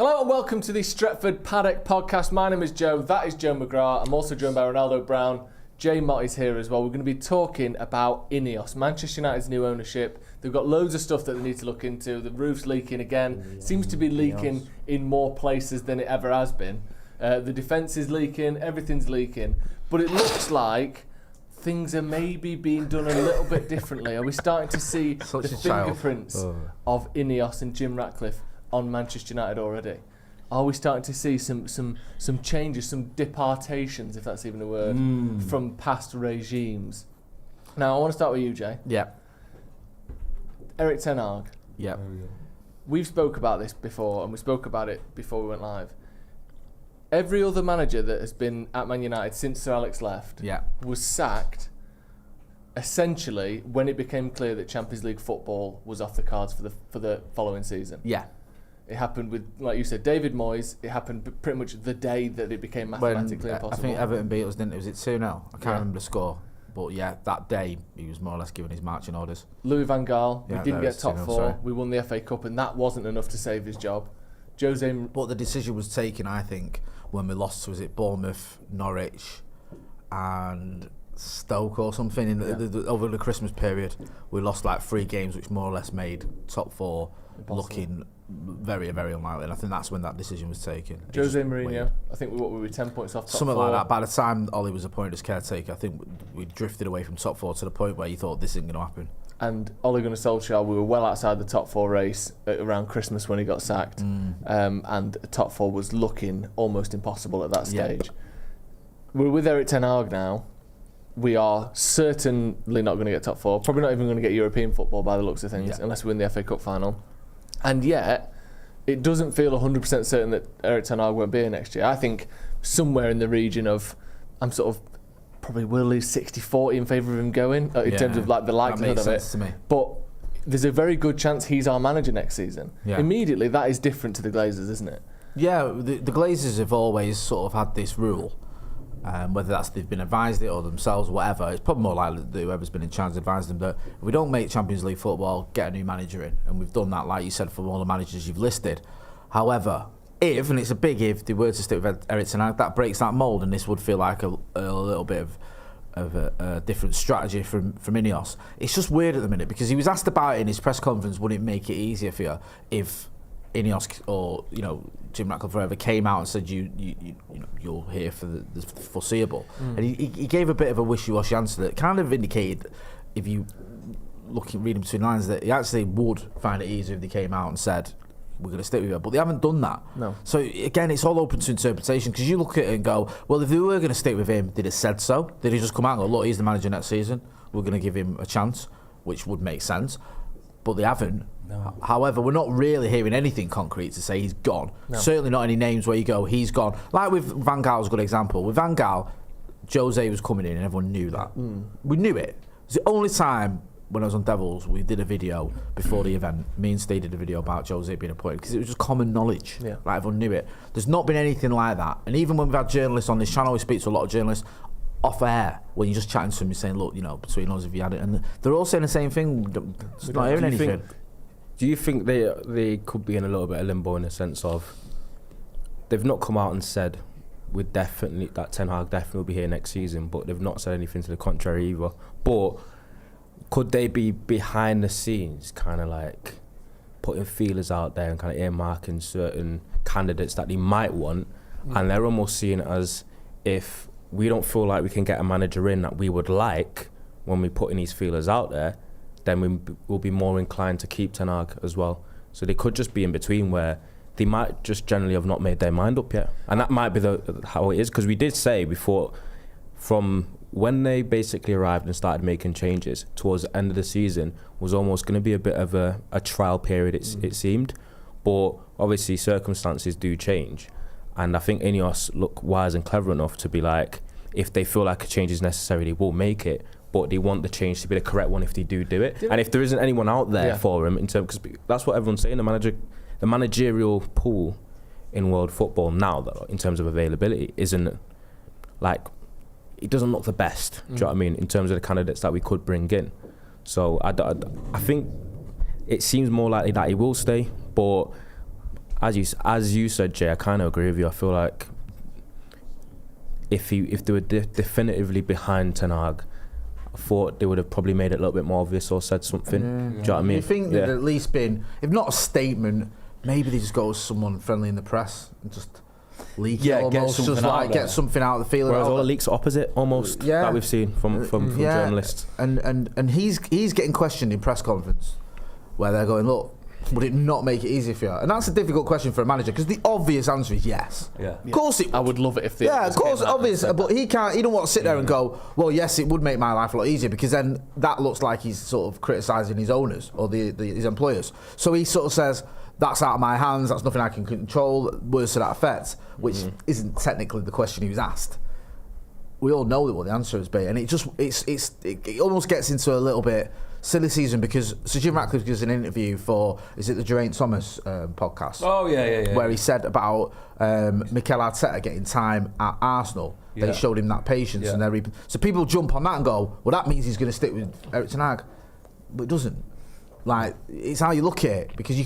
Hello and welcome to the Stretford Paddock podcast. My name is Joe, that is Joe McGrath. I'm also joined by Ronaldo Brown. Jay Motty's here as well. We're going to be talking about INEOS, Manchester United's new ownership. They've got loads of stuff that they need to look into. The roof's leaking again. Seems to be leaking in more places than it ever has been. The defence is leaking, everything's leaking. But it looks like things are maybe being done a little bit differently. Are we starting to see the fingerprints of INEOS and Jim Ratcliffe on Manchester United already? Are we starting to see some changes, some departations, if that's even a word, from past regimes? Now, I want to start with you, Jay. Yeah. Erik ten Hag. Yeah. We've spoke about this before, and we spoke about it before we went live. Every other manager that has been at Man United since Sir Alex left was sacked essentially when it became clear that Champions League football was off the cards for the following season. Yeah. It happened with, like you said, David Moyes. It happened pretty much the day that it became mathematically impossible. I think Everton beat us, didn't it? Was it 2-0? I can't remember the score. But yeah, that day he was more or less given his marching orders. Louis van Gaal, we didn't get top 4. Sorry. We won the FA Cup, and that wasn't enough to save his job. But the decision was taken, I think, when we lost, was it Bournemouth, Norwich, and Stoke or something over the Christmas period. We lost like 3 games, which more or less made top 4 looking very, very unlikely. And I think that's when that decision was taken. Jose Mourinho, I think we were 10 points off top 4. Something like that. By the time Ollie was appointed as caretaker, I think we drifted away from top 4 to the point where you thought this isn't going to happen. And Ole Gunnar Solskjaer, we were well outside the top 4 race around Christmas when he got sacked. And top 4 was looking almost impossible at that stage. We're with Erik ten Hag now. We are certainly not going to get top 4. Probably not even going to get European football by the looks of things, unless we win the FA Cup final. And yet, it doesn't feel 100% certain that Erik ten Hag won't be here next year. I think somewhere in the region of, I'm sort of probably will leave 60-40 in favour of him going, in terms of like the likelihood of it. To me. But there's a very good chance he's our manager next season. Yeah. Immediately, that is different to the Glazers, isn't it? Yeah, the Glazers have always sort of had this rule. Whether that's they've been advised it or themselves, whatever, it's probably more likely that whoever's been in charge advised them that if we don't make Champions League football, get a new manager in. And we've done that, like you said, for all the managers you've listed. However, if, and it's a big if, they were to stick with Erik ten Hag, that breaks that mould, and this would feel like a little bit of a different strategy from INEOS. It's just weird at the minute because he was asked about it in his press conference, would it make it easier for you if INEOS or Jim Ratcliffe forever came out and said you're here for the foreseeable, and he gave a bit of a wishy-washy answer that kind of indicated, if you reading between lines, that he actually would find it easier if they came out and said we're going to stick with you, but they haven't done that. No. So again, it's all open to interpretation because you look at it and go, well, if they were going to stick with him, they'd have said so. They'd have just come out and go, look, he's the manager next season. We're going to give him a chance, which would make sense, but they haven't. No. However, we're not really hearing anything concrete to say he's gone. No. Certainly not any names where you go, he's gone. Like with Van Gaal's a good example. With Van Gaal, Jose was coming in and everyone knew that. We knew it. It's the only time when I was on Devils, we did a video before the event. Me and Steve did a video about Jose being appointed because it was just common knowledge. Yeah. Like everyone knew it. There's not been anything like that. And even when we've had journalists on this channel, we speak to a lot of journalists off air when you're just chatting to them, you're saying, look, between us, if you had it, and they're all saying the same thing. Just not hearing anything. Do you think they could be in a little bit of limbo in the sense of they've not come out and said that ten Hag definitely will be here next season, but they've not said anything to the contrary either. But could they be behind the scenes, kind of like putting feelers out there and kind of earmarking certain candidates that they might want, and they're almost seeing it as if we don't feel like we can get a manager in that we would like when we're putting these feelers out there, then we'll be more inclined to keep ten Hag as well. So they could just be in between where they might just generally have not made their mind up yet. And that might be how it is, because we did say before, from when they basically arrived and started making changes towards the end of the season, was almost going to be a bit of a trial period, it seemed. But obviously circumstances do change. And I think INEOS look wise and clever enough to be like, if they feel like a change is necessary, they will make it. But they want the change to be the correct one if they do it. And if there isn't anyone out there for him, because that's what everyone's saying, the managerial pool in world football now, though, in terms of availability, isn't like, it doesn't look the best. Do you know what I mean? In terms of the candidates that we could bring in. So I think it seems more likely that he will stay, but as you said, Jay, I kind of agree with you. I feel like if they were definitively behind Ten Hag, I thought they would have probably made it a little bit more obvious or said something. Do you know what I mean? You think there'd at least been, if not a statement, maybe they just go with someone friendly in the press and just leak it almost, get something out of the field. Whereas all the leaks are opposite almost that we've seen from journalists. And he's getting questioned in press conference where they're going, look, would it not make it easier for you? And that's a difficult question for a manager because the obvious answer is yes. Yeah. Of course it would. I would love it if the of course, obvious. But he don't want to sit there and go, well, yes, it would make my life a lot easier, because then that looks like he's sort of criticising his owners or his employers. So he sort of says, that's out of my hands, that's nothing I can control, words to that effect, which isn't technically the question he was asked. We all know what the answer is, and it almost gets into a little bit silly season, because Sir Jim Ratcliffe gives an interview for, is it the Geraint Thomas podcast? Oh, yeah. Where he said about Mikel Arteta getting time at Arsenal. Yeah. They showed him that patience, and so people jump on that and go, well, that means he's going to stick with Erik ten Hag. But it doesn't. Like, it's how you look at it, because you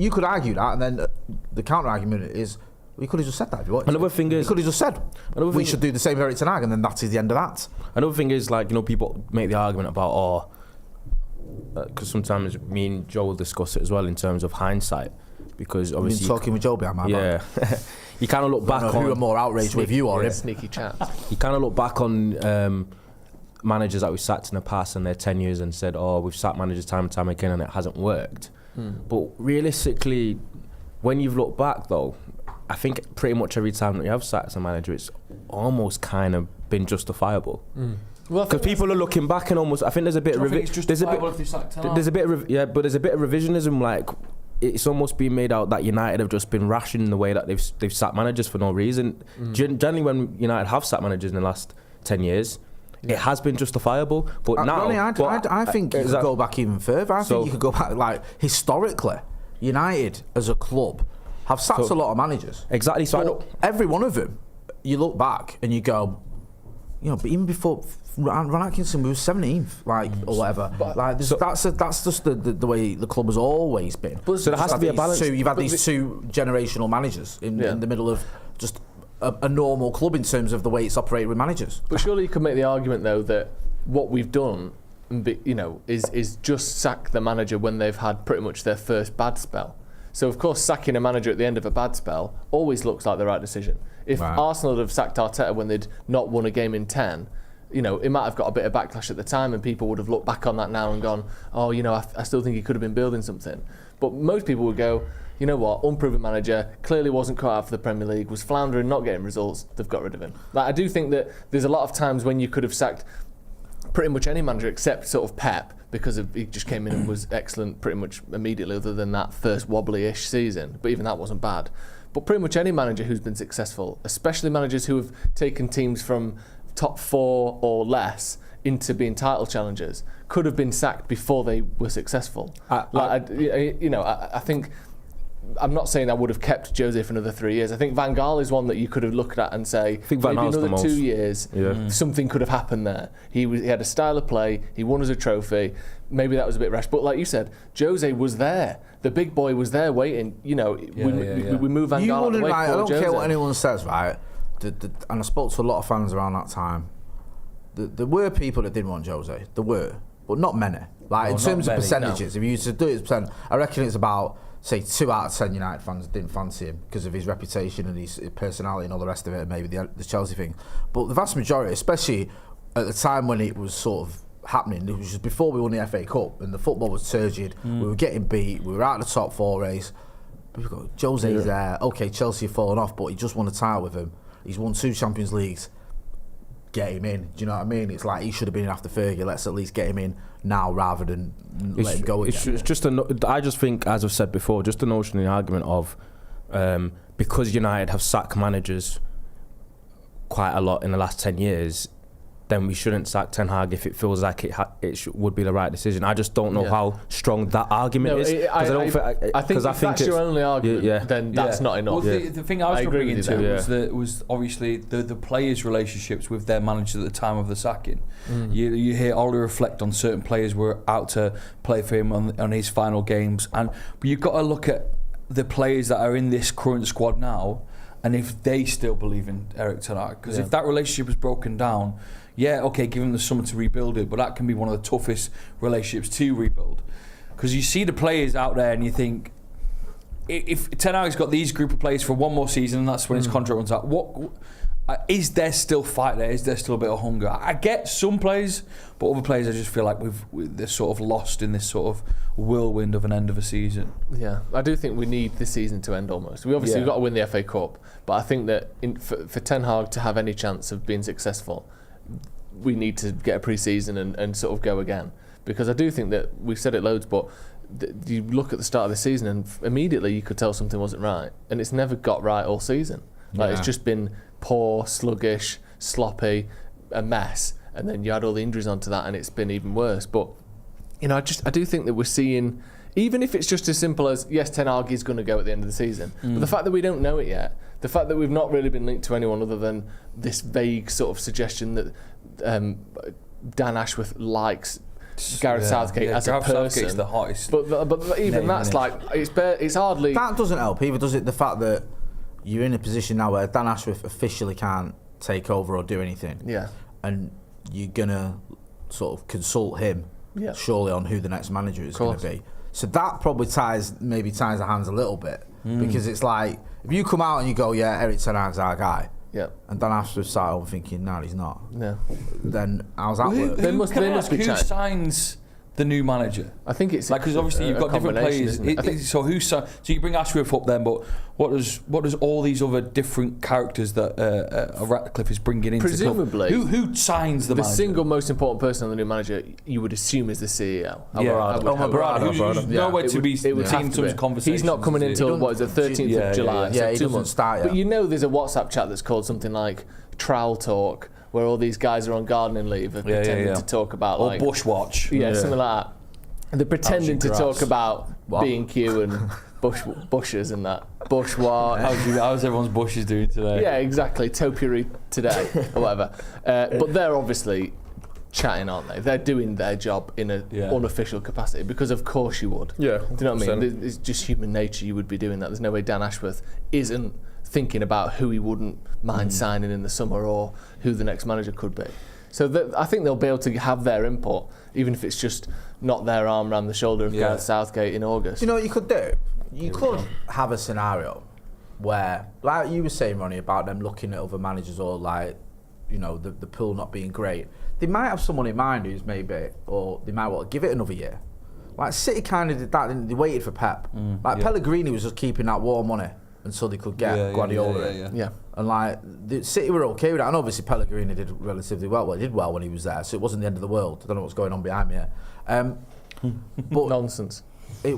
could argue that, and then the counter argument is, well, you could have just said that if you wanted. Another thing is, you could have just said, we should do the same with Erik ten Hag, and then that is the end of that. Another thing is, like, people make the argument about, because sometimes me and Joe will discuss it as well in terms of hindsight, because obviously you've been talking with Joe behind my back. You kind of look back on who are more outraged with you or him. Sneaky chat. You kind of look back on managers that we've sacked in the past and their tenures and said, we've sacked managers time and time again and it hasn't worked. But realistically, when you've looked back though, I think pretty much every time that you have sacked a manager, it's almost kind of been justifiable. Because people are looking back and almost, I think there's a bit of but there's a bit of revisionism. Like, it's almost been made out that United have just been rationing the way that they've sacked managers for no reason. Generally, when United have sacked managers in the last 10 years, it has been justifiable. But now, Ronnie, I think you could go back even further. I think you could go back, like, historically, United as a club have sacked a lot of managers. Exactly. So every one of them, you look back and you go, but even before Ron Atkinson, we were 17th, or whatever. But that's just the way the club has always been. So there has to be a balance. You've had these two generational managers in the middle of just a normal club in terms of the way it's operated with managers. But surely you could make the argument though that what we've done, is just sack the manager when they've had pretty much their first bad spell. So of course, sacking a manager at the end of a bad spell always looks like the right decision. If Arsenal had have sacked Arteta when they'd not won a game in 10, it might have got a bit of backlash at the time, and people would have looked back on that now and gone, I still think he could have been building something. But most people would go, you know what, unproven manager, clearly wasn't cut out for the Premier League, was floundering, not getting results, they've got rid of him. I do think that there's a lot of times when you could have sacked pretty much any manager except sort of Pep, because he just came in and was excellent pretty much immediately, other than that first wobbly-ish season. But even that wasn't bad. But pretty much any manager who's been successful, especially managers who have taken teams from top 4 or less into being title challengers, could have been sacked before they were successful. I think, I'm not saying I would have kept Jose for another 3 years. I think Van Gaal is one that you could have looked at and say, maybe another 2 years, something could have happened there. He had a style of play, he won us a trophy, maybe that was a bit rash. But like you said, Jose was there. The big boy was there waiting. We moved Van Gaal out of the way for I don't Jose. care what anyone says, right? And I spoke to a lot of fans around that time. There were people that didn't want Jose. There were, but not many. In terms of percentages, if you used to do it, I reckon it's about, say, 2 out of 10 United fans didn't fancy him because of his reputation and his personality and all the rest of it, and maybe the Chelsea thing. But the vast majority, especially at the time when it was sort of happening, it was just before we won the FA Cup and the football was turgid, we were getting beat, we were out of the top 4 race. People go, Jose's there, okay, Chelsea have fallen off, but he just won a title with him. He's won 2 Champions Leagues. Get him in. Do you know what I mean? It's like he should have been in after Fergie. Let's at least get him in now rather than let him go again. It's just I just think, as I've said before, just the notion in the argument of because United have sacked managers quite a lot in the last 10 years, then we shouldn't sack Ten Hag if it feels like it would be the right decision. I just don't know how strong that argument is. I think if that's your only argument, then that's not enough. Well, the thing I was going to bring into was obviously the players' relationships with their managers at the time of the sacking. You hear Ollie reflect on certain players were out to play for him on his final games, but you've got to look at the players that are in this current squad now, and if they still believe in Erik ten Hag. Because if that relationship is broken down, okay, give them the summer to rebuild it, but that can be one of the toughest relationships to rebuild. Because you see the players out there and you think, if Ten Hag's got these group of players for one more season and that's when his contract runs out, what is there still fight there? Is there still a bit of hunger? I get some players, but other players I just feel like they're sort of lost in this sort of whirlwind of an end of a season. Yeah, I do think we need this season to end almost. We obviously got to win the FA Cup, but I think that for Ten Hag to have any chance of being successful, we need to get a pre-season and sort of go again. Because I do think that, we've said it loads, but you look at the start of the season and immediately you could tell something wasn't right. And it's never got right all season. It's just been poor, sluggish, sloppy, a mess. And then you add all the injuries onto that and it's been even worse. But, I do think that we're seeing, even if it's just as simple as, yes, Ten Hag is going to go at the end of the season, but the fact that we don't know it yet, the fact that we've not really been linked to anyone other than this vague sort of suggestion that Dan Ashworth likes Gareth Southgate as a person. Southgate's the hottest. But even that's like, it's hardly... That doesn't help either, does it? The fact that you're in a position now where Dan Ashworth officially can't take over or do anything. Yeah. And you're going to sort of consult him, surely, on who the next manager is going to be. So that probably ties the hands a little bit. Because it's like, if you come out and you go, Erik ten Hag's our guy, and Dan Ashworth sat home thinking, no, he's not. Yeah. Then how's that work? They must be who signs the new manager? I think it's like, because obviously you've got different players. So you bring Ashworth up then, but what does all these other different characters that Ratcliffe is bringing into presumably the club? Who signs the manager? The single most important person on the new manager, you would assume, is the CEO. Who's nowhere to be seen in terms of conversation. He's not coming until the 13th of July. Yeah, he doesn't start yet. But there's a WhatsApp chat that's called something like Trowel Talk, where all these guys are on gardening leave and pretending to talk about or Bushwatch. Something like that. They're pretending to talk about B&Q and bushes and that. Bushwatch. How's everyone's bushes doing today? Yeah, exactly. Topiary today or whatever. But they're obviously chatting, aren't they? They're doing their job in an unofficial capacity, because of course you would. Yeah. Do you know what I mean? It's just human nature, you would be doing that. There's no way Dan Ashworth isn't thinking about who he wouldn't mind signing in the summer or who the next manager could be. So I think they'll be able to have their input, even if it's just not their arm around the shoulder of Gareth Southgate in August. You know what you could do? You could have a scenario where, like you were saying, Ronnie, about them looking at other managers or the pool not being great. They might have someone in mind who's maybe, or they might want to give it another year. Like City kind of did that, didn't they? They waited for Pep. Pellegrini was just keeping that warm money until they could get Guardiola in. Yeah. And like the City were okay with that, and obviously Pellegrini did relatively well. Well, he did well when he was there, so it wasn't the end of the world. I don't know what's going on behind me here. But nonsense. It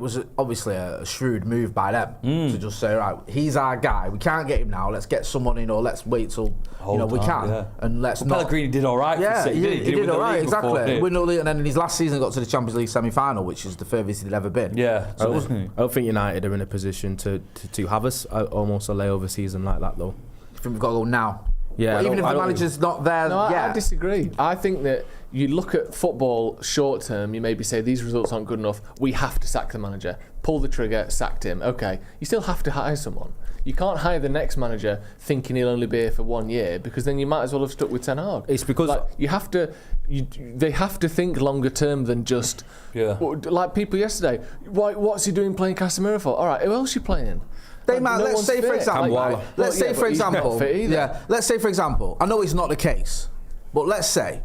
was obviously a shrewd move by them to just say, right, he's our guy. We can't get him now. Let's get someone in, or let's wait till we can, and let's not. Pellegrini did all right. Yeah, for City. he did all right. Exactly. And then in his last season got to the Champions League semi-final, which is the furthest he'd ever been. Yeah. So I don't think United are in a position to have almost a layover season like that, though. I think we've got to go now. Yeah, even if the manager's not there I disagree. I think that you look at football short term, you maybe say these results aren't good enough, we have to sack the manager. Pull the trigger, sacked him. Okay, you still have to hire someone. You can't hire the next manager thinking he'll only be here for 1 year, because then you might as well have stuck with Ten Hag. It's because they have to think longer term than just like people yesterday. What's he doing playing Casemiro for? All right, who else are you playing? They might. Let's say, for example. Let's say, for example. I know it's not the case, but let's say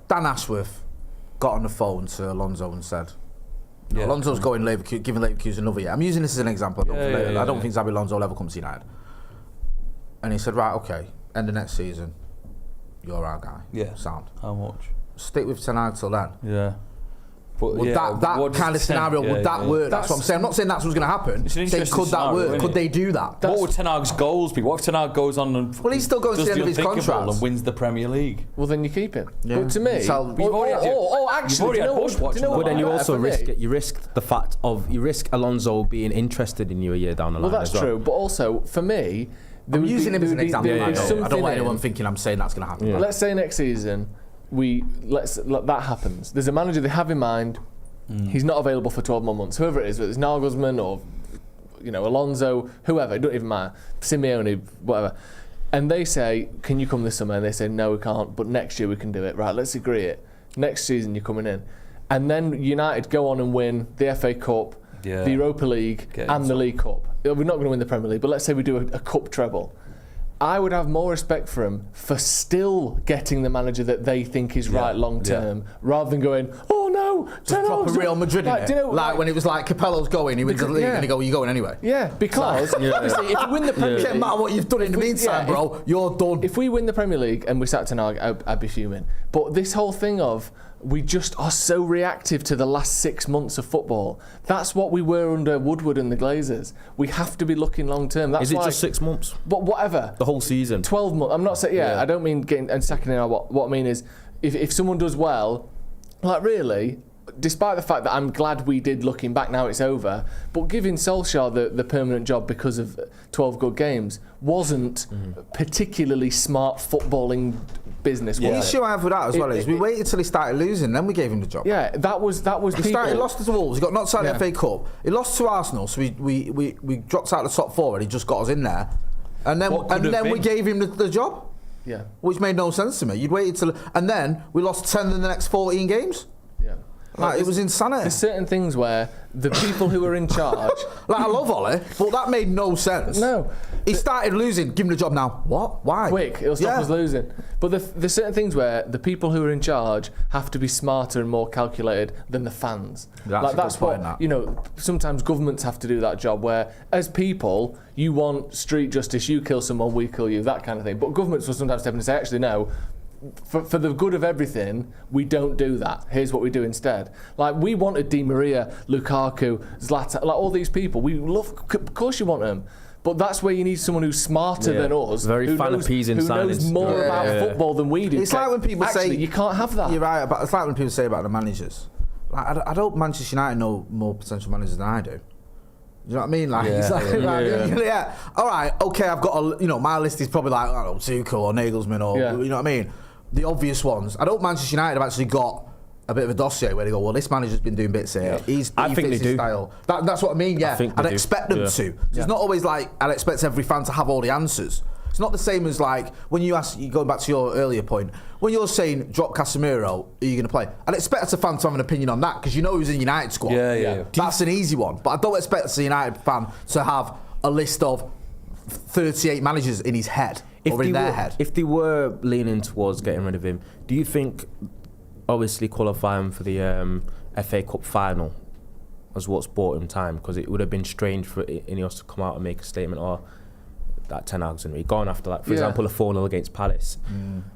Dan Ashworth got on the phone to Alonso and said, Alonso's giving Leverkusen another year. I'm using this as an example. I don't think Xabi Alonso will ever come to United. And he said, right, okay, end of next season, you're our guy. Yeah. Sound. How much? Stick with Ten Hag till then. Yeah. But would that kind of scenario, would that work? That's what I'm saying. I'm not saying that's what's going to happen. It's an interesting could that scenario, work? Could they do that? What would Ten Hag's goals be? What if Ten Hag goes on and he's still going to the end of his contract and wins the Premier League? Well, then you keep him. Yeah. But to me, but then you also risk the fact of you risk Alonso being interested in you a year down the line. Well, that's true. But also for me, I'm using him as an example. I don't want anyone thinking I'm saying that's going to happen. Yeah. Let's say next season that happens. There's a manager they have in mind. He's not available for 12 more months. Whoever it is, whether it's Nagelsmann or Alonso, whoever, it doesn't even matter. Simeone, whatever. And they say, can you come this summer? And they say, no, we can't, but next year we can do it. Right, let's agree it. Next season you're coming in. And then United go on and win the FA Cup, the Europa League, and the League Cup. We're not going to win the Premier League, but let's say we do a cup treble. I would have more respect for him for still getting the manager that they think is right long term, rather than going, oh no, just proper Real Madrid in it. Like when it was like Capello's going, he wins the league and he go, you're going anyway. Yeah, because obviously if we win the Premier League, it doesn't matter what you've done in the meantime, bro, you're done. If we win the Premier League and we sat to Hag, I'd be fuming. But this whole thing of we just are so reactive to the last 6 months of football. That's what we were under Woodward and the Glazers. We have to be looking long term. That's Is it just 6 months? But whatever. The whole season? 12 months. I'm not saying, I don't mean getting and sacking in. What I mean is, if someone does well, like really, despite the fact that I'm glad we did looking back, now it's over, but giving Solskjaer the permanent job because of 12 good games wasn't particularly smart footballing business. The issue I have with that as well is we waited till he started losing, then we gave him the job. Yeah, that was. He lost to Wolves. He got knocked out of the FA Cup. He lost to Arsenal, so we dropped out of the top four, and he just got us in there. And then we gave him the job. Yeah, which made no sense to me. You'd waited till, and then we lost 10 in the next 14 games. Yeah. Like, it was insanity. There's certain things where the people who are in charge... I love Ollie, but that made no sense. No. He started losing. Give him the job now. What? Why? Quick, it'll stop us losing. But there's certain things where the people who are in charge have to be smarter and more calculated than the fans. That's what, sometimes governments have to do that job where, as people, you want street justice, you kill someone, we kill you, that kind of thing. But governments will sometimes step in and say, actually, no, for the good of everything, we don't do that. Here's what we do instead. Like, we wanted Di Maria, Lukaku, Zlatan, like all these people. We love, of course you want them. But that's where you need someone who's smarter than us, who knows more about football than we do. It's like when people say you can't have that. You're right, but it's like when people say about the managers. Like, I don't Manchester United know more potential managers than I do. You know what I mean? Like, all right, okay, I've got my list is probably like, I don't know, Tuchel or Nagelsmann or you know what I mean? The obvious ones. I don't Manchester United have actually got a bit of a dossier where they go, well, this manager's been doing bits here. I think they do. Style. That's what I mean, yeah. I'd expect them to. It's not always like I'd expect every fan to have all the answers. It's not the same as like when you ask, going back to your earlier point, when you're saying drop Casemiro, are you going to play? I'd expect a fan to have an opinion on that because you know who's in United squad. Yeah. That's an easy one. But I don't expect a United fan to have a list of 38 managers in his head or in their head. If they were leaning towards getting rid of him, do you think, obviously qualifying for the FA Cup final was what's bought him time? Because it would have been strange for INEOS to come out and make a statement, or that Ten Hag's going to be gone after that. For example, a 4-0 against Palace,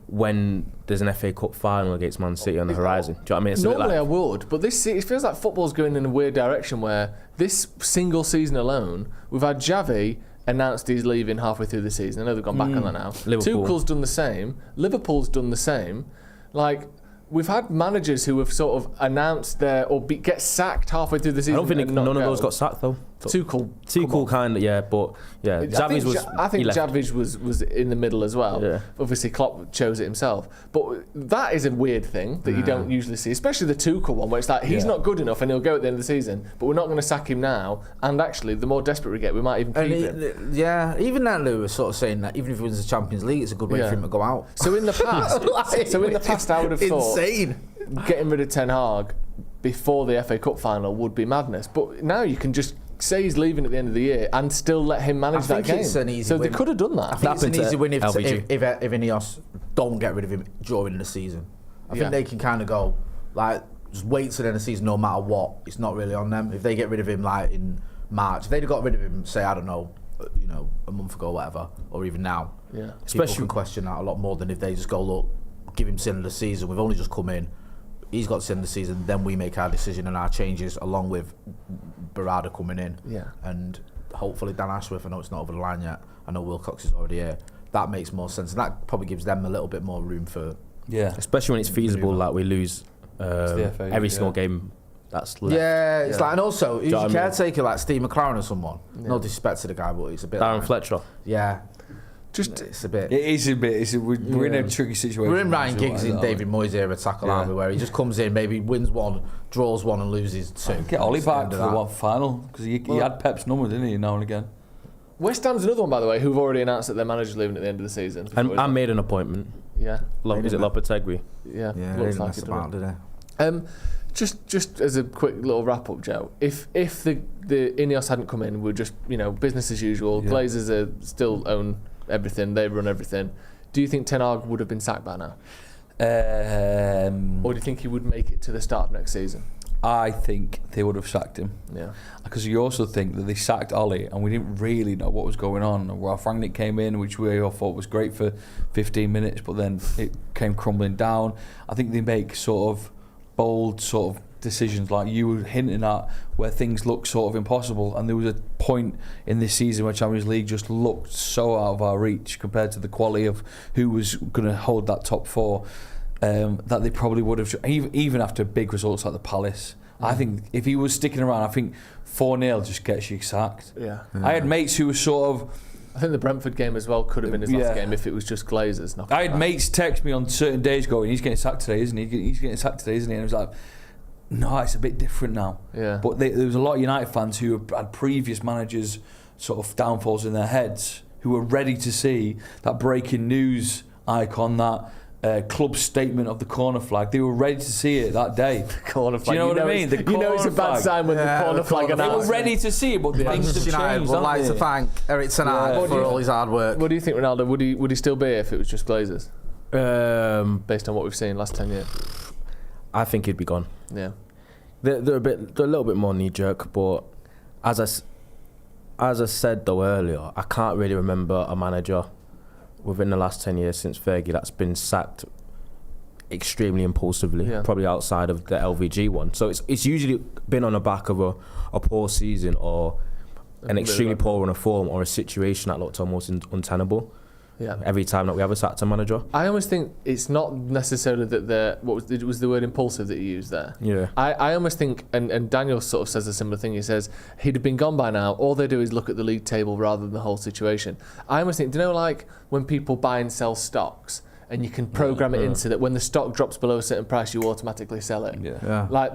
when there's an FA Cup final against Man City on the horizon. Do you know what I mean? It's normally I would, but it feels like football's going in a weird direction where this single season alone, we've had Xavi announced he's leaving halfway through the season. I know they've gone back on that now. Tuchel's done the same. Liverpool's done the same. Like, we've had managers who have sort of announced get sacked halfway through the season. I don't think none of those got sacked though. Tuchel kind of, but Xavi's was. I think Xavi's was in the middle as well. Yeah. Obviously, Klopp chose it himself, but that is a weird thing that you don't usually see, especially the Tuchel one, where it's like he's not good enough and he'll go at the end of the season, but we're not going to sack him now. And actually, the more desperate we get, we might even keep him. Yeah, even then, Lou was sort of saying that even if he wins the Champions League, it's a good way for him to go out. So in the past, I would have thought getting rid of Ten Hag before the FA Cup final would be madness, but now you can just say he's leaving at the end of the year and still let him manage that game. It's an easy win. They could have done that. I think it's an easy win if INEOS don't get rid of him during the season. I think they can kind of go, like, just wait till the end of the season no matter what. It's not really on them. If they get rid of him, like, in March, if they'd have got rid of him, say, I don't know, a month ago or whatever, or even now, people can question that a lot more than if they just go, look, give him to the end of the season. We've only just come in. He's got to the end of the season, then we make our decision and our changes along with Barada coming in. Yeah. And hopefully Dan Ashworth, I know it's not over the line yet, I know Wilcox is already here. That makes more sense. And that probably gives them a little bit more room for... Yeah. Especially when it's feasible, like we lose every single game that's left. Yeah, it's like, and also, who's your caretaker, like Steve McLaren or someone? No disrespect to the guy, but it's a bit Darren Fletcher. Yeah. It's a bit. It is a bit. We're in a tricky situation. We're in Ryan Giggs in David Moyes era tackle, aren't we? Where he just comes in, maybe wins one, draws one, and loses two. Get Ollie back for the final because he had Pep's number, didn't he? Now and again. West Ham's another one, by the way, who've already announced that their manager's leaving at the end of the season. And I made an appointment. Yeah. Is it Lopetegui? Yeah. Looks like it, did it? Just as a quick little wrap up, Joe. If the INEOS hadn't come in, we're just business as usual. Glazers still own everything. They run everything. Do you think Ten Hag would have been sacked by now? Or do you think he would make it to the start of next season? I think they would have sacked him. Yeah. Because you also think that they sacked Ollie and we didn't really know what was going on. Ralph Rangnick came in, which we all thought was great for 15 minutes, but then it came crumbling down. I think they make sort of bold sort of decisions like you were hinting at where things look sort of impossible, and there was a point in this season where Champions League just looked so out of our reach compared to the quality of who was going to hold that top four. That they probably would have, even after big results like the Palace. I think if he was sticking around, I think 4-0 just gets you sacked. Yeah. I had mates who were sort of... I think the Brentford game as well could have been his last game if it was just Glazers. I had mates text me on certain days going, he's getting sacked today, isn't he? He's getting sacked today, isn't he? And I was like, no, it's a bit different now. Yeah. But there was a lot of United fans who had previous managers' sort of downfalls in their heads who were ready to see that breaking news icon, that... club statement of the corner flag. They were ready to see it that day. Corner flag. Do you know what I mean? It's a bad sign when the corner flag They announced. were ready to see it, but things have changed. Would like to thank Eric Ten Hag for all his hard work. What do you think, Ronaldo? Would he still be if it was just Glazers? Based on what we've seen last 10 years. I think he'd be gone. Yeah. They're a little bit more knee jerk, but as I said though earlier, I can't really remember a manager within the last 10 years since Fergie that's been sacked extremely impulsively, probably outside of the LVG one. So it's usually been on the back of a poor season or an extremely poor run of form or a situation that looked almost untenable. Yeah. Every time that we have a sacked manager. I almost think it's not necessarily that it was the word impulsive that you used there. Yeah. I almost think, and Daniel sort of says a similar thing. He says he'd have been gone by now. All they do is look at the league table rather than the whole situation. I almost think, do you know, like when people buy and sell stocks, and you can program it into that when the stock drops below a certain price, you automatically sell it. Yeah. Like.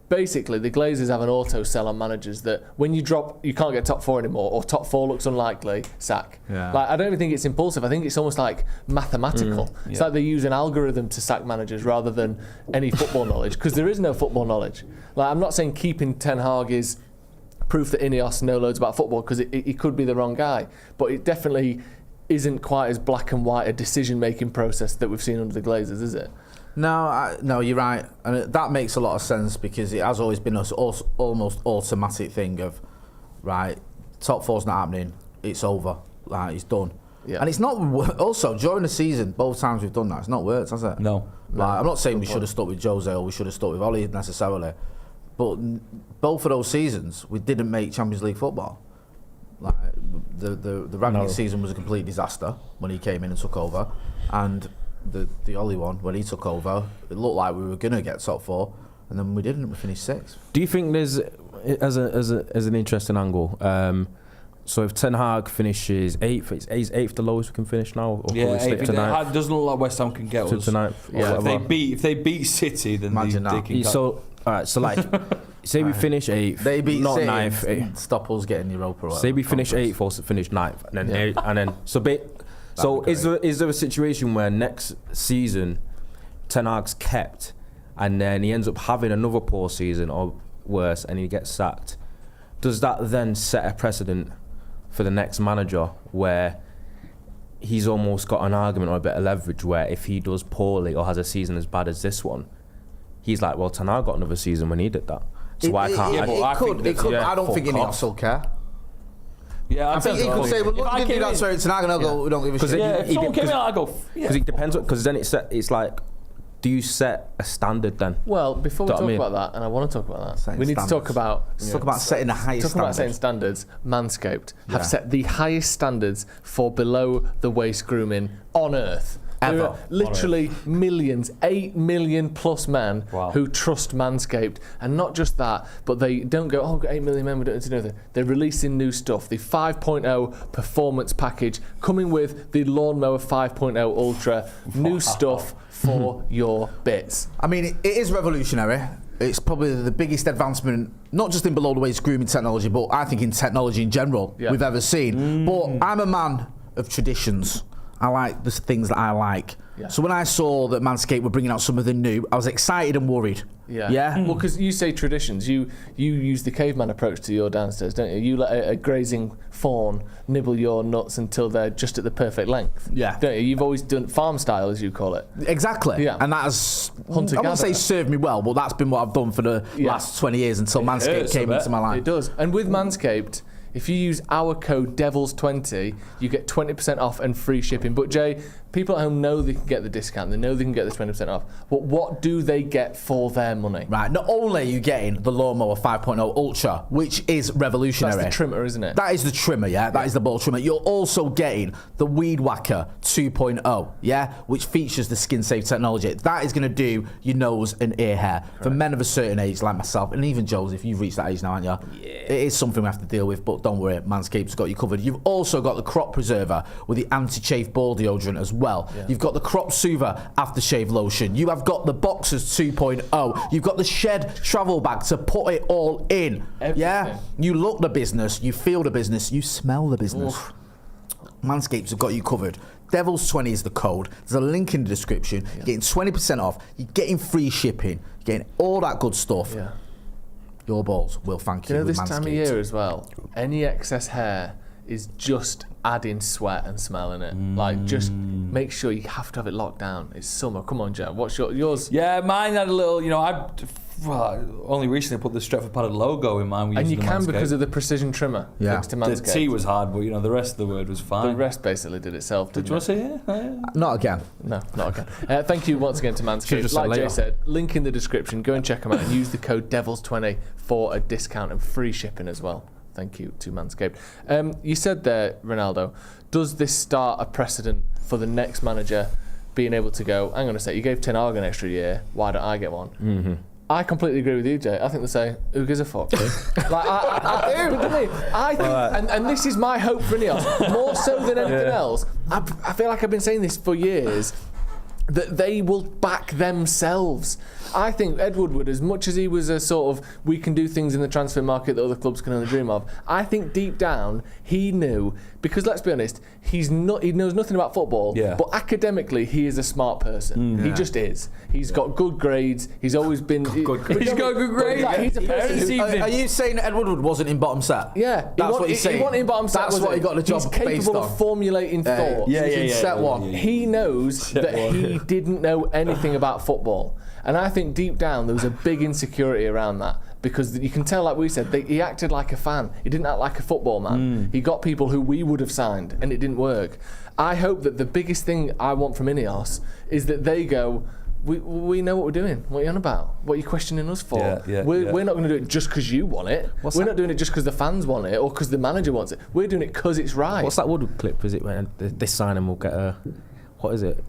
Basically, the Glazers have an auto sell on managers that when you drop, you can't get top four anymore, or top four looks unlikely, sack. Yeah. Like, I don't even think it's impulsive. I think it's almost like mathematical. It's like they use an algorithm to sack managers rather than any football knowledge, because there is no football knowledge. Like, I'm not saying keeping Ten Hag is proof that INEOS know loads about football, because it could be the wrong guy, but it definitely isn't quite as black and white a decision-making process that we've seen under the Glazers, is it? No, you're right, and that makes a lot of sense because it has always been an almost automatic thing of, right, top four's not happening, it's over, like it's done. Yeah. And it's not also during the season. Both times we've done that, it's not worked, has it? No. Like, I'm not saying we should have stuck with Jose or we should have stuck with Ollie necessarily, but both of those seasons we didn't make Champions League football. Like the Rangnick season was a complete disaster when he came in and took over, and the Ollie one when he took over, it looked like we were gonna get top four, and then we didn't. We finished sixth. Do you think there's as an interesting angle? So if Ten Hag finishes eighth, is eighth the lowest we can finish now? Or eighth. It doesn't look like West Ham can get us. Yeah. If they beat City, then they can. So alright, so like say we finish eighth, they beat not City ninth. Stop us getting Europa. Say we finish eighth or finish ninth, and then So is there a situation where next season Ten Hag's kept and then he ends up having another poor season or worse and he gets sacked? Does that then set a precedent for the next manager where he's almost got an argument or a bit of leverage where if he does poorly or has a season as bad as this one, he's like, well, Ten Hag got another season when he did that. So why can't I? It could. I don't think INEOS will care. Yeah, I think he could say, "Well, look, give me that sorry tonight," and I'll go, "We don't give a shit." If someone came in, I go. Because it depends. Because then it's like, do you set a standard then? Well, before we talk about that, and I want to talk about that, we need to talk about setting the highest. Talking about setting standards. Manscaped have set the highest standards for below the waist grooming on earth. Ever. There are literally millions, 8 million plus men Wow. who trust Manscaped. And not just that, but they don't go, oh, we've got 8 million men, we don't need to do anything. They're releasing new stuff. The 5.0 performance package coming with the Lawnmower 5.0 Ultra. New stuff for your bits. I mean, it is revolutionary. It's probably the biggest advancement, not just in below the waist grooming technology, but I think in technology in general we've ever seen. But I'm a man of traditions. I like the things that I like. Yeah. So when I saw that Manscaped were bringing out something new, I was excited and worried. Yeah. Well, because you say traditions, you use the caveman approach to your downstairs, don't you? You let a grazing fawn nibble your nuts until they're just at the perfect length. Yeah. Don't you? You've always done farm style, as you call it. Exactly. Yeah. And that has, I Hunter-gatherer. won't say served me well, but that's been what I've done for the last 20 years until Manscaped hurts a came bit. into my life. It does. And with Manscaped, if you use our code DEVILS20, you get 20% off and free shipping. But Jay, people at home know they can get the discount. They know they can get the 20% off. But what do they get for their money? Right, not only are you getting the Lawnmower 5.0 Ultra, which is revolutionary. That's the trimmer, isn't it? That is the trimmer, yeah? That is the ball trimmer. You're also getting the Weed Whacker 2.0, yeah? Which features the skin-safe technology. That is going to do your nose and ear hair. For men of a certain age, like myself, and even Joe's, if you've reached that age now, aren't you? Yeah. It is something we have to deal with, but don't worry, Manscaped's got you covered. You've also got the Crop Preserver with the anti-chafe ball deodorant as well. Yeah. You've got the Crop Soother aftershave lotion. You have got the Boxers 2.0. You've got the Shed travel bag to put it all in. Everything. Yeah? You look the business, you feel the business, you smell the business. Oof. Manscaped have got you covered. Devils20 is the code. There's a link in the description. You're getting 20% off. You're getting free shipping. You're getting all that good stuff. Yeah. Your balls will thank you. You know, with this time of Manscaped. year as well, any excess hair is just adding sweat and smell in it. Like, just make sure you have to have it locked down. It's summer. Come on, Joe. What's yours? Yeah, mine had a little, I only recently put the Stretford Paddock logo in mine. And you can because of the precision trimmer next to The Manscaped. T was hard, but the rest of the word was fine. The rest basically did itself. Did you want to say yeah? Not again. No, not again. Thank you once again to Manscaped. Like Jay said, link in the description. Go and check them out and use the code DEVILS20 for a discount and free shipping as well. Thank you to Manscaped. You said there, Ronaldo, does this start a precedent for the next manager being able to go, hang on a sec, you gave Ten Hag an extra year, why don't I get one? Mm-hmm. I completely agree with you, Jay. I think they say, who gives a fuck? Like, I do. I think, and this is my hope for INEOS, more so than anything else. I feel like I've been saying this for years, that they will back themselves. I think Ed Woodward, as much as he was a sort of, we can do things in the transfer market that other clubs can only dream of, I think deep down he knew, because let's be honest, he knows nothing about football, but academically he is a smart person. He just is. He's got good grades. He's always been... He's got good grades. He's a person Are you saying Ed Woodward wasn't in bottom set? Yeah. That's what he's saying. He wasn't in bottom set. That's what he got the job He's based capable on. of formulating thoughts. Set one. He knows that he didn't know anything about football. And I think deep down there was a big insecurity around that, because you can tell, like we said, he acted like a fan. He didn't act like a football man. He got people who we would have signed, and it didn't work. I hope that the biggest thing I want from INEOS is that they go, we know what we're doing. What are you on about? What are you questioning us for? We're not going to do it just because you want it. We're not doing it just because the fans want it or because the manager wants it. We're doing it because it's right. What's that Woodward clip? Is it when this signing will get a... What is it?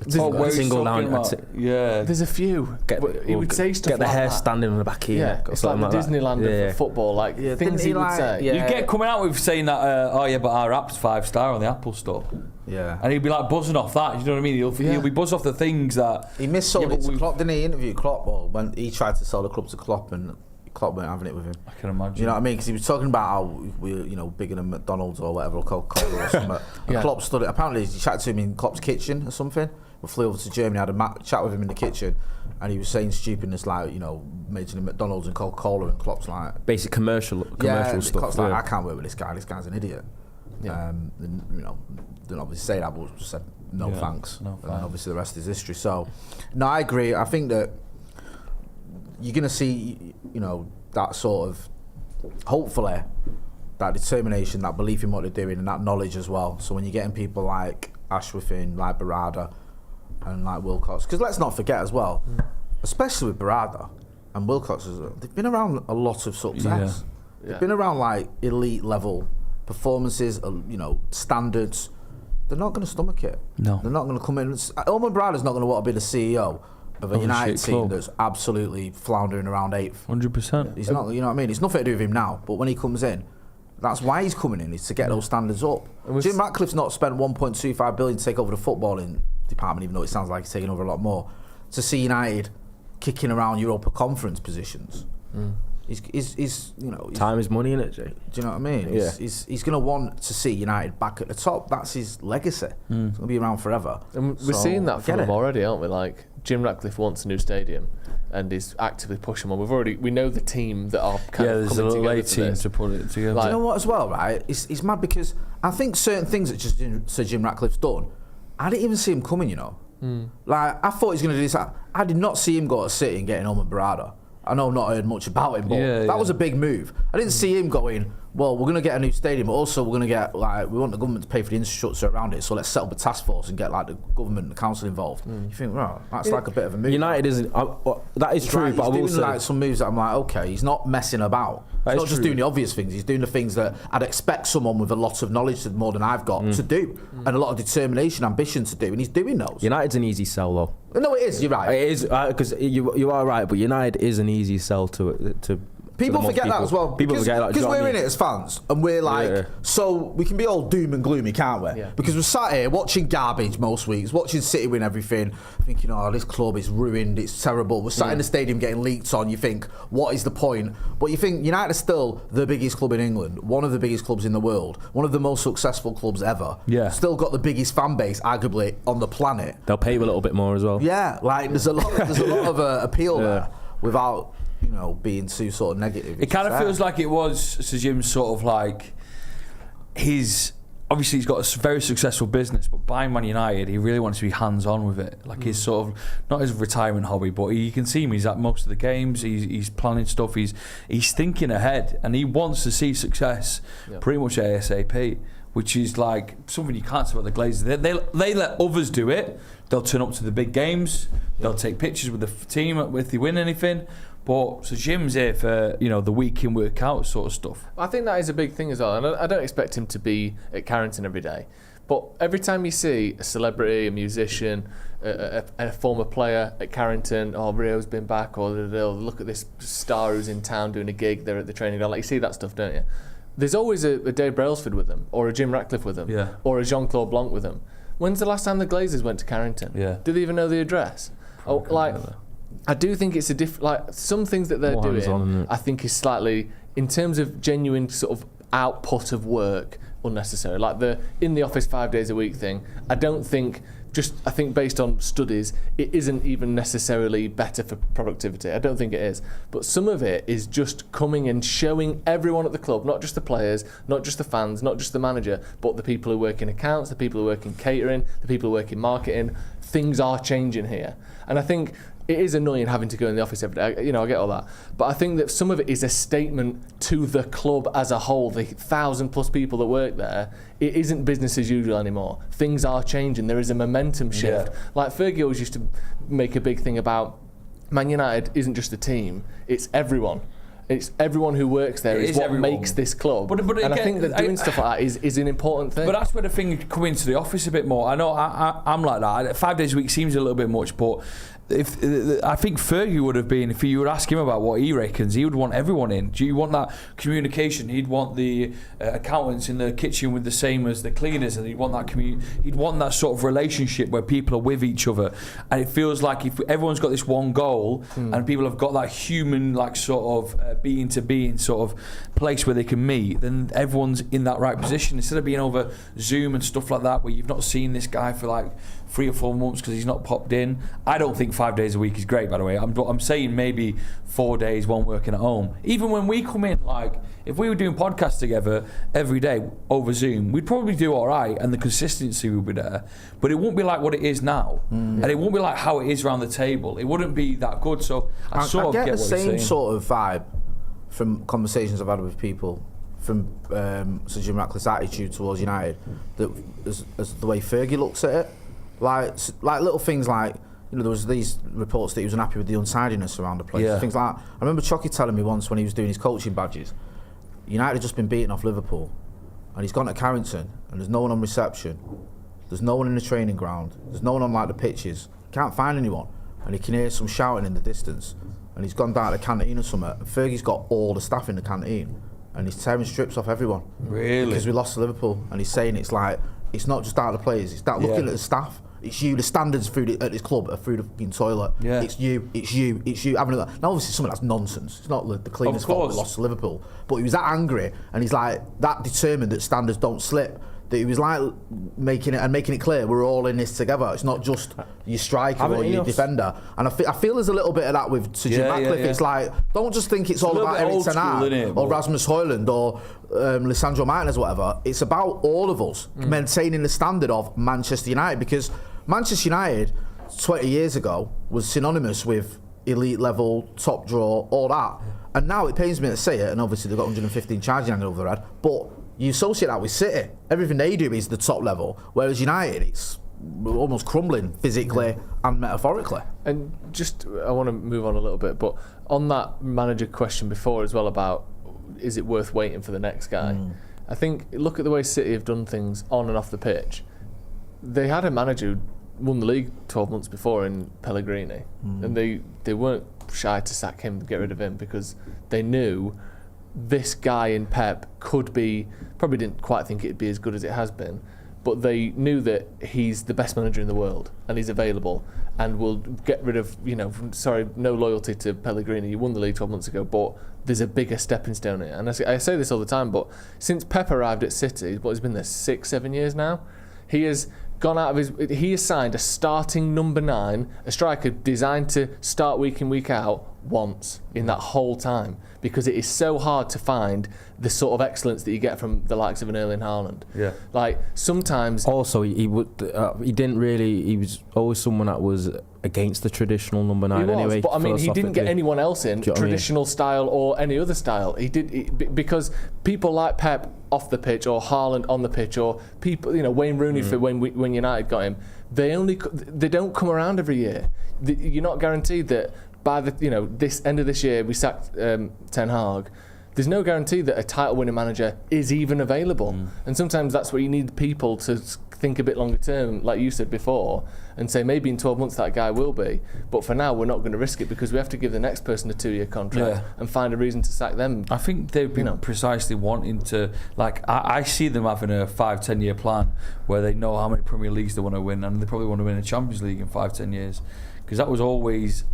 where he's single talking down. about- Yeah. There's a few. He would say stuff Get the like hair that. standing on the back of your Yeah, neck. Or it's like something the Disneyland of football, like Yeah, things didn't he he would like- say. yeah. You get coming out with saying that, but our app's 5-star on the Apple Store. Yeah. And he'd be like buzzing off that, you know what I mean? He'll be buzzed off the things that... He missold but it to we've- Klopp, didn't he? He interviewed Klopp when he tried to sell the club to Klopp, and Klopp weren't having it with him. I can imagine. You know what I mean? Because he was talking about how we're, bigger than McDonald's or whatever, or Coca-Cola or something. And Klopp stood it. Apparently, he chatted to him in Klopp's kitchen or something. We flew over to Germany, had a chat with him in the kitchen, and he was saying stupidness like, mentioning McDonald's and Coca-Cola, and Klopp's like... Basic commercial stuff. Klopp's like, I can't work with this guy. This guy's an idiot. Yeah. Didn't obviously say that, but just said no thanks. No and thanks. obviously the rest is history. So, no, I agree. I think that you're going to see, that sort of, hopefully, that determination, that belief in what they're doing, and that knowledge as well. So when you're getting people like Ashworth in, like Barada, and like Wilcox, because let's not forget as well, especially with Barada and Wilcox, they've been around a lot of success. They've been around like elite level performances, standards. they're not going to stomach it. No. They're not going to come in. Oman Brada's not going to want to be the CEO of a United team club that's absolutely floundering around 8th. 100%. He's not, you know what I mean? It's nothing to do with him now, but when he comes in, that's why he's coming in, is to get those standards up. Jim Ratcliffe's not spent 1.25 billion to take over the footballing department, even though it sounds like he's taking over a lot more, to see United kicking around Europa Conference positions. He's you know, Time is money, innit, Jay? do you know what I mean? Yeah. He's going to want to see United back at the top. That's his legacy. It's going to be around forever. And we're seeing that from him already, aren't we? Like, Jim Ratcliffe wants a new stadium and is actively pushing one. We know the team that are kind of there's a coming little A together for team this. to put it together. Do you know what as well, right? It's mad because I think certain things that Sir Jim Ratcliffe's done, I didn't even see him coming, you know. Like, I thought he was going to do this. I did not see him go to City and getting Oman Barada. I know I've not heard much about him, but that was a big move. I didn't see him going, well, we're going to get a new stadium, but also we're going to get, like, we want the government to pay for the infrastructure around it, so let's set up a task force and get, like, the government and the council involved. You think, right, that's like a bit of a move. United isn't. That is true, Like, but I he's will doing say. like some moves that I'm like, okay, he's not messing about. He's not just doing the obvious things. He's doing the things that I'd expect someone with a lot of knowledge, more than I've got, to do, and a lot of determination, ambition to do, and he's doing those. United's an easy sell, though. No, it is. You're right. It is, because you are right, but United is an easy sell to People forget that as well. People forget that. Because we're in it as fans, and we're like, so we can be all doom and gloomy, can't we? Yeah. Because we're sat here watching garbage most weeks, watching City win everything, thinking, oh, this club is ruined, it's terrible. We're sat in the stadium getting leaked on. You think, what is the point? But you think United is still the biggest club in England, one of the biggest clubs in the world, one of the most successful clubs ever. Yeah. Still got the biggest fan base, arguably, on the planet. They'll pay you a little bit more as well. Yeah, like there's a lot of appeal there without, you know, being too sort of negative. It kind of feels like it was Sir Jim's sort of like obviously he's got a very successful business, but buying Man United, he really wants to be hands-on with it. Like his sort of, not his retirement hobby, but you can see him, he's at most of the games, he's planning stuff, he's thinking ahead, and he wants to see success pretty much ASAP, which is like something you can't say about the Glazers. They let others do it. They'll turn up to the big games, they'll take pictures with the team if they win anything. But so Jim's here for, you know, the week in, work out sort of stuff. I think that is a big thing as well, and I don't expect him to be at Carrington every day. But every time you see a celebrity, a musician, a former player at Carrington, oh, Rio's been back, or they'll look at this star who's in town doing a gig, they're at the training ground, like you see that stuff, don't you? There's always a Dave Brailsford with them, or a Jim Ratcliffe with them, or a Jean-Claude Blanc with them. When's the last time the Glazers went to Carrington? Do they even know the address? I do think it's a different, like, some things that they're doing, I think is slightly, in terms of genuine sort of output of work, unnecessary. Like the in the office 5 days a week thing, I think based on studies, it isn't even necessarily better for productivity. I don't think it is. But some of it is just coming and showing everyone at the club, not just the players, not just the fans, not just the manager, but the people who work in accounts, the people who work in catering, the people who work in marketing. Things are changing here. And I think it is annoying having to go in the office every day. You know, I get all that. But I think that some of it is a statement to the club as a whole, the 1,000+ people that work there. It isn't business as usual anymore. Things are changing. There is a momentum shift. Like Fergie always used to make a big thing about Man United isn't just a team, it's everyone. It's everyone who works there is what makes this club. But and I think that doing stuff like that is an important thing. But that's where the thing come into the office a bit more. I know I'm like that. 5 days a week seems a little bit much, but I think Fergie would have been, if you would ask him about what he reckons, he would want everyone in. Do you want that communication? He'd want the accountants in the kitchen with the same as the cleaners, and he'd want that he'd want that sort of relationship where people are with each other. And it feels like if everyone's got this one goal and people have got that human, like, sort of being to being sort of place where they can meet, then everyone's in that right position, instead of being over Zoom and stuff like that where you've not seen this guy for like 3 or 4 months because he's not popped in. I don't think 5 days a week is great, by the way. I'm saying maybe 4 days, one working at home. Even when we come in, like, if we were doing podcasts together every day over Zoom, we'd probably do all right, and the consistency would be there. But it won't be like what it is now, and it won't be like how it is around the table. It wouldn't be that good. So I sort of get get the what you're same saying. sort of vibe from conversations I've had with people from Sir Jim Ratcliffe's attitude towards United, that as the way Fergie looks at it. Like little things like, you know, there was these reports that he was unhappy with the untidiness around the place. Things like that. I remember Chucky telling me once when he was doing his coaching badges, United had just been beaten off Liverpool, and he's gone to Carrington and there's no one on reception. There's no one in the training ground. There's no one on like the pitches. Can't find anyone, and he can hear some shouting in the distance. And he's gone down to the canteen or something. And Fergie's got all the staff in the canteen, and he's tearing strips off everyone. Really? Because we lost to Liverpool, and he's saying it's like it's not just out of the players. It's that looking at the staff. It's you. The standards at this club are through the fucking toilet. Yeah. It's you. Having a, now obviously some of that's nonsense. It's not the cleanest fault we lost to Liverpool, but he was that angry, and he's like that determined that standards don't slip. That he was like making it clear we're all in this together. It's not just your striker or your defender. And I feel there's a little bit of that with Sir Jim Ratcliffe. It's like, don't just think it's all about Eric Ten Hag or Rasmus Højlund or Lisandro Martinez or whatever. It's about all of us maintaining the standard of Manchester United, because Manchester United 20 years ago was synonymous with elite level, top draw, all that. And now it pains me to say it, and obviously they've got 115 charges hanging over their head, but you associate that with City. Everything they do is the top level, whereas United, it's almost crumbling physically and metaphorically. And just, I want to move on a little bit, but on that manager question before as well about, is it worth waiting for the next guy? I think, look at the way City have done things on and off the pitch. They had a manager who won the league 12 months before in Pellegrini, and they weren't shy to sack him, get rid of him, because they knew this guy in Pep could be, probably didn't quite think it'd be as good as it has been, but they knew that he's the best manager in the world and he's available and will get rid of, no loyalty to Pellegrini. You won the league 12 months ago, but there's a bigger stepping stone here. And I say this all the time, but since Pep arrived at City, he's been there 6-7 years now, he has gone out of he has signed a starting number 9, a striker designed to start week in, week out, once in that whole time, because it is so hard to find the sort of excellence that you get from the likes of an Erling Haaland. Yeah. Like sometimes. Also, he didn't really. He was always someone that was against the traditional number 9 anyway. But I mean, he didn't get anyone else in traditional style or any other style. He did because people like Pep off the pitch or Haaland on the pitch or people, Wayne Rooney for when United got him. They don't come around every year. You're not guaranteed that. By this end of this year, we sacked Ten Hag. There's no guarantee that a title-winning manager is even available, and sometimes that's where you need people to think a bit longer term, like you said before, and say maybe in 12 months that guy will be. But for now, we're not going to risk it because we have to give the next person a 2-year contract and find a reason to sack them. I think they've been precisely wanting to, I see them having a 5-10 year plan where they know how many Premier Leagues they want to win, and they probably want to win a Champions League in 5-10 years. Because that was always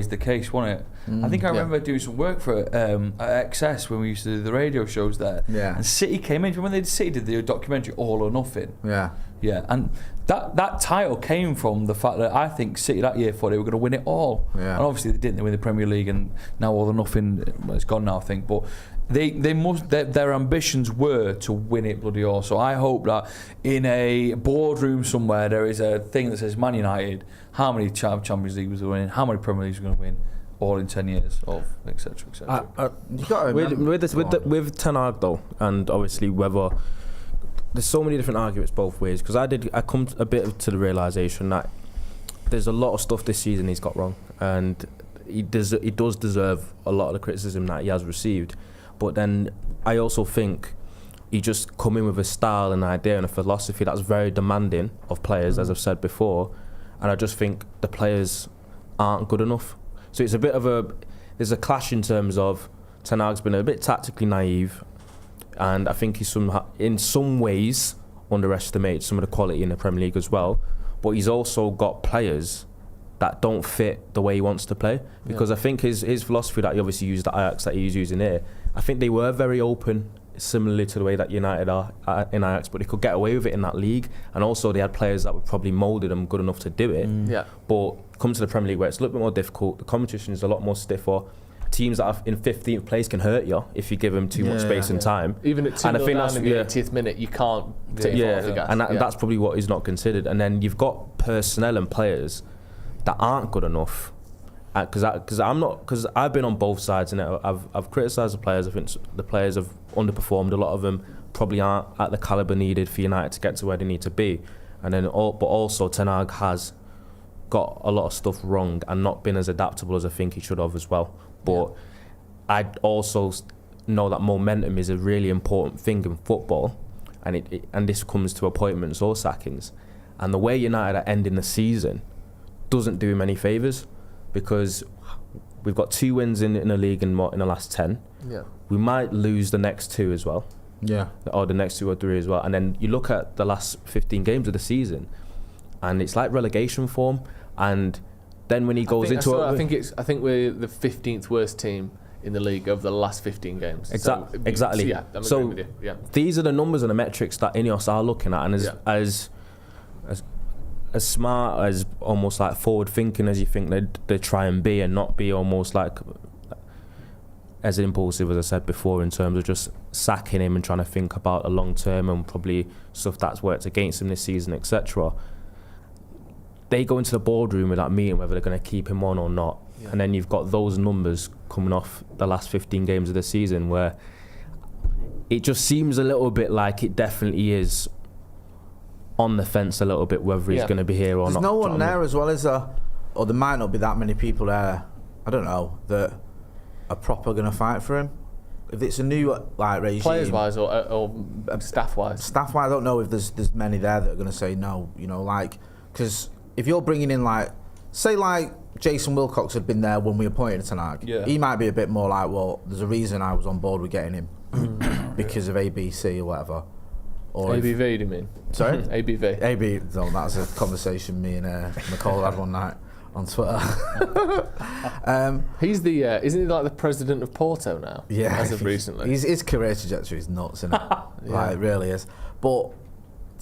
the case, wasn't it? I think I remember doing some work for at XS when we used to do the radio shows there. Yeah. And City came in. When City did the documentary All or Nothing. Yeah. Yeah. And that title came from the fact that I think City that year thought they were going to win it all. Yeah. And obviously they didn't. They win the Premier League, and now All or Nothing, it's gone now, I think. But their ambitions were to win it bloody all. So I hope that in a boardroom somewhere there is a thing that says Man United, how many Champions Leagues we're winning, how many Premier Leagues we're going to win, all in 10 years, etc. With Ten Hag though, and obviously whether there's so many different arguments both ways, because I come a bit to the realisation that there's a lot of stuff this season he's got wrong, and he does deserve a lot of the criticism that he has received. But then I also think he just come in with a style and idea and a philosophy that's very demanding of players, as I've said before, and I just think the players aren't good enough. So it's a bit of there's a clash in terms of Ten Hag's been a bit tactically naive, and I think he's in some ways underestimated some of the quality in the Premier League as well, but he's also got players that don't fit the way he wants to play, because I think his philosophy that he obviously used at Ajax, that he's using here, I think they were very open, similarly to the way that United are in Ajax, but they could get away with it in that league, and also they had players that were probably moulded and good enough to do it. But come to the Premier League where it's a little bit more difficult, the competition is a lot more stiffer, teams that are in 15th place can hurt you if you give them too much space and time. Even at 2-0 down in the 80th minute, you can't take your foot off the gas. And that's probably what is not considered. And then you've got personnel and players that aren't good enough. Because I've been on both sides, and I've criticised the players. I think the players have underperformed. A lot of them probably aren't at the calibre needed for United to get to where they need to be. And then, but also Ten Hag has got a lot of stuff wrong and not been as adaptable as I think he should have as well. But I also know that momentum is a really important thing in football, and this comes to appointments or sackings. And the way United are ending the season doesn't do him any favours, because we've got 2 wins in the league in the last 10. Yeah. We might lose the next 2 as well. Yeah. Or the next 2 or 3 as well. And then you look at the last 15 games of the season, and it's like relegation form. And then when he goes into it, I think we're the 15th worst team in the league over the last 15 games. Exactly. So, yeah, I'm agreeing with you. Yeah. These are the numbers and the metrics that INEOS are looking at, and as smart, as almost like forward thinking as you think they try and be, and not be almost like as impulsive as I said before, in terms of just sacking him and trying to think about a long term and probably stuff that's worked against him this season, etc. They go into the boardroom with that meeting whether they're going to keep him on or not. Yeah. And then you've got those numbers coming off the last 15 games of the season, where it just seems a little bit like it definitely is on the fence a little bit whether he's going to be here or not. There's no one there as well, is there? Or there might not be that many people there, I don't know, that are proper going to fight for him. If it's a new regime, players wise or staff wise. Staff wise, I don't know if there's many there that are going to say no. Because if you're bringing in say Jason Wilcox had been there when we appointed Ten Hag, he might be a bit more like, well, there's a reason I was on board with getting him because of ABC or whatever. Or ABV, do you mean? Sorry? ABV. No, that's a conversation me and Nicole had one night on Twitter. He's the isn't he like the president of Porto now? Yeah, as of recently. His career trajectory is nuts, isn't it? It really is. But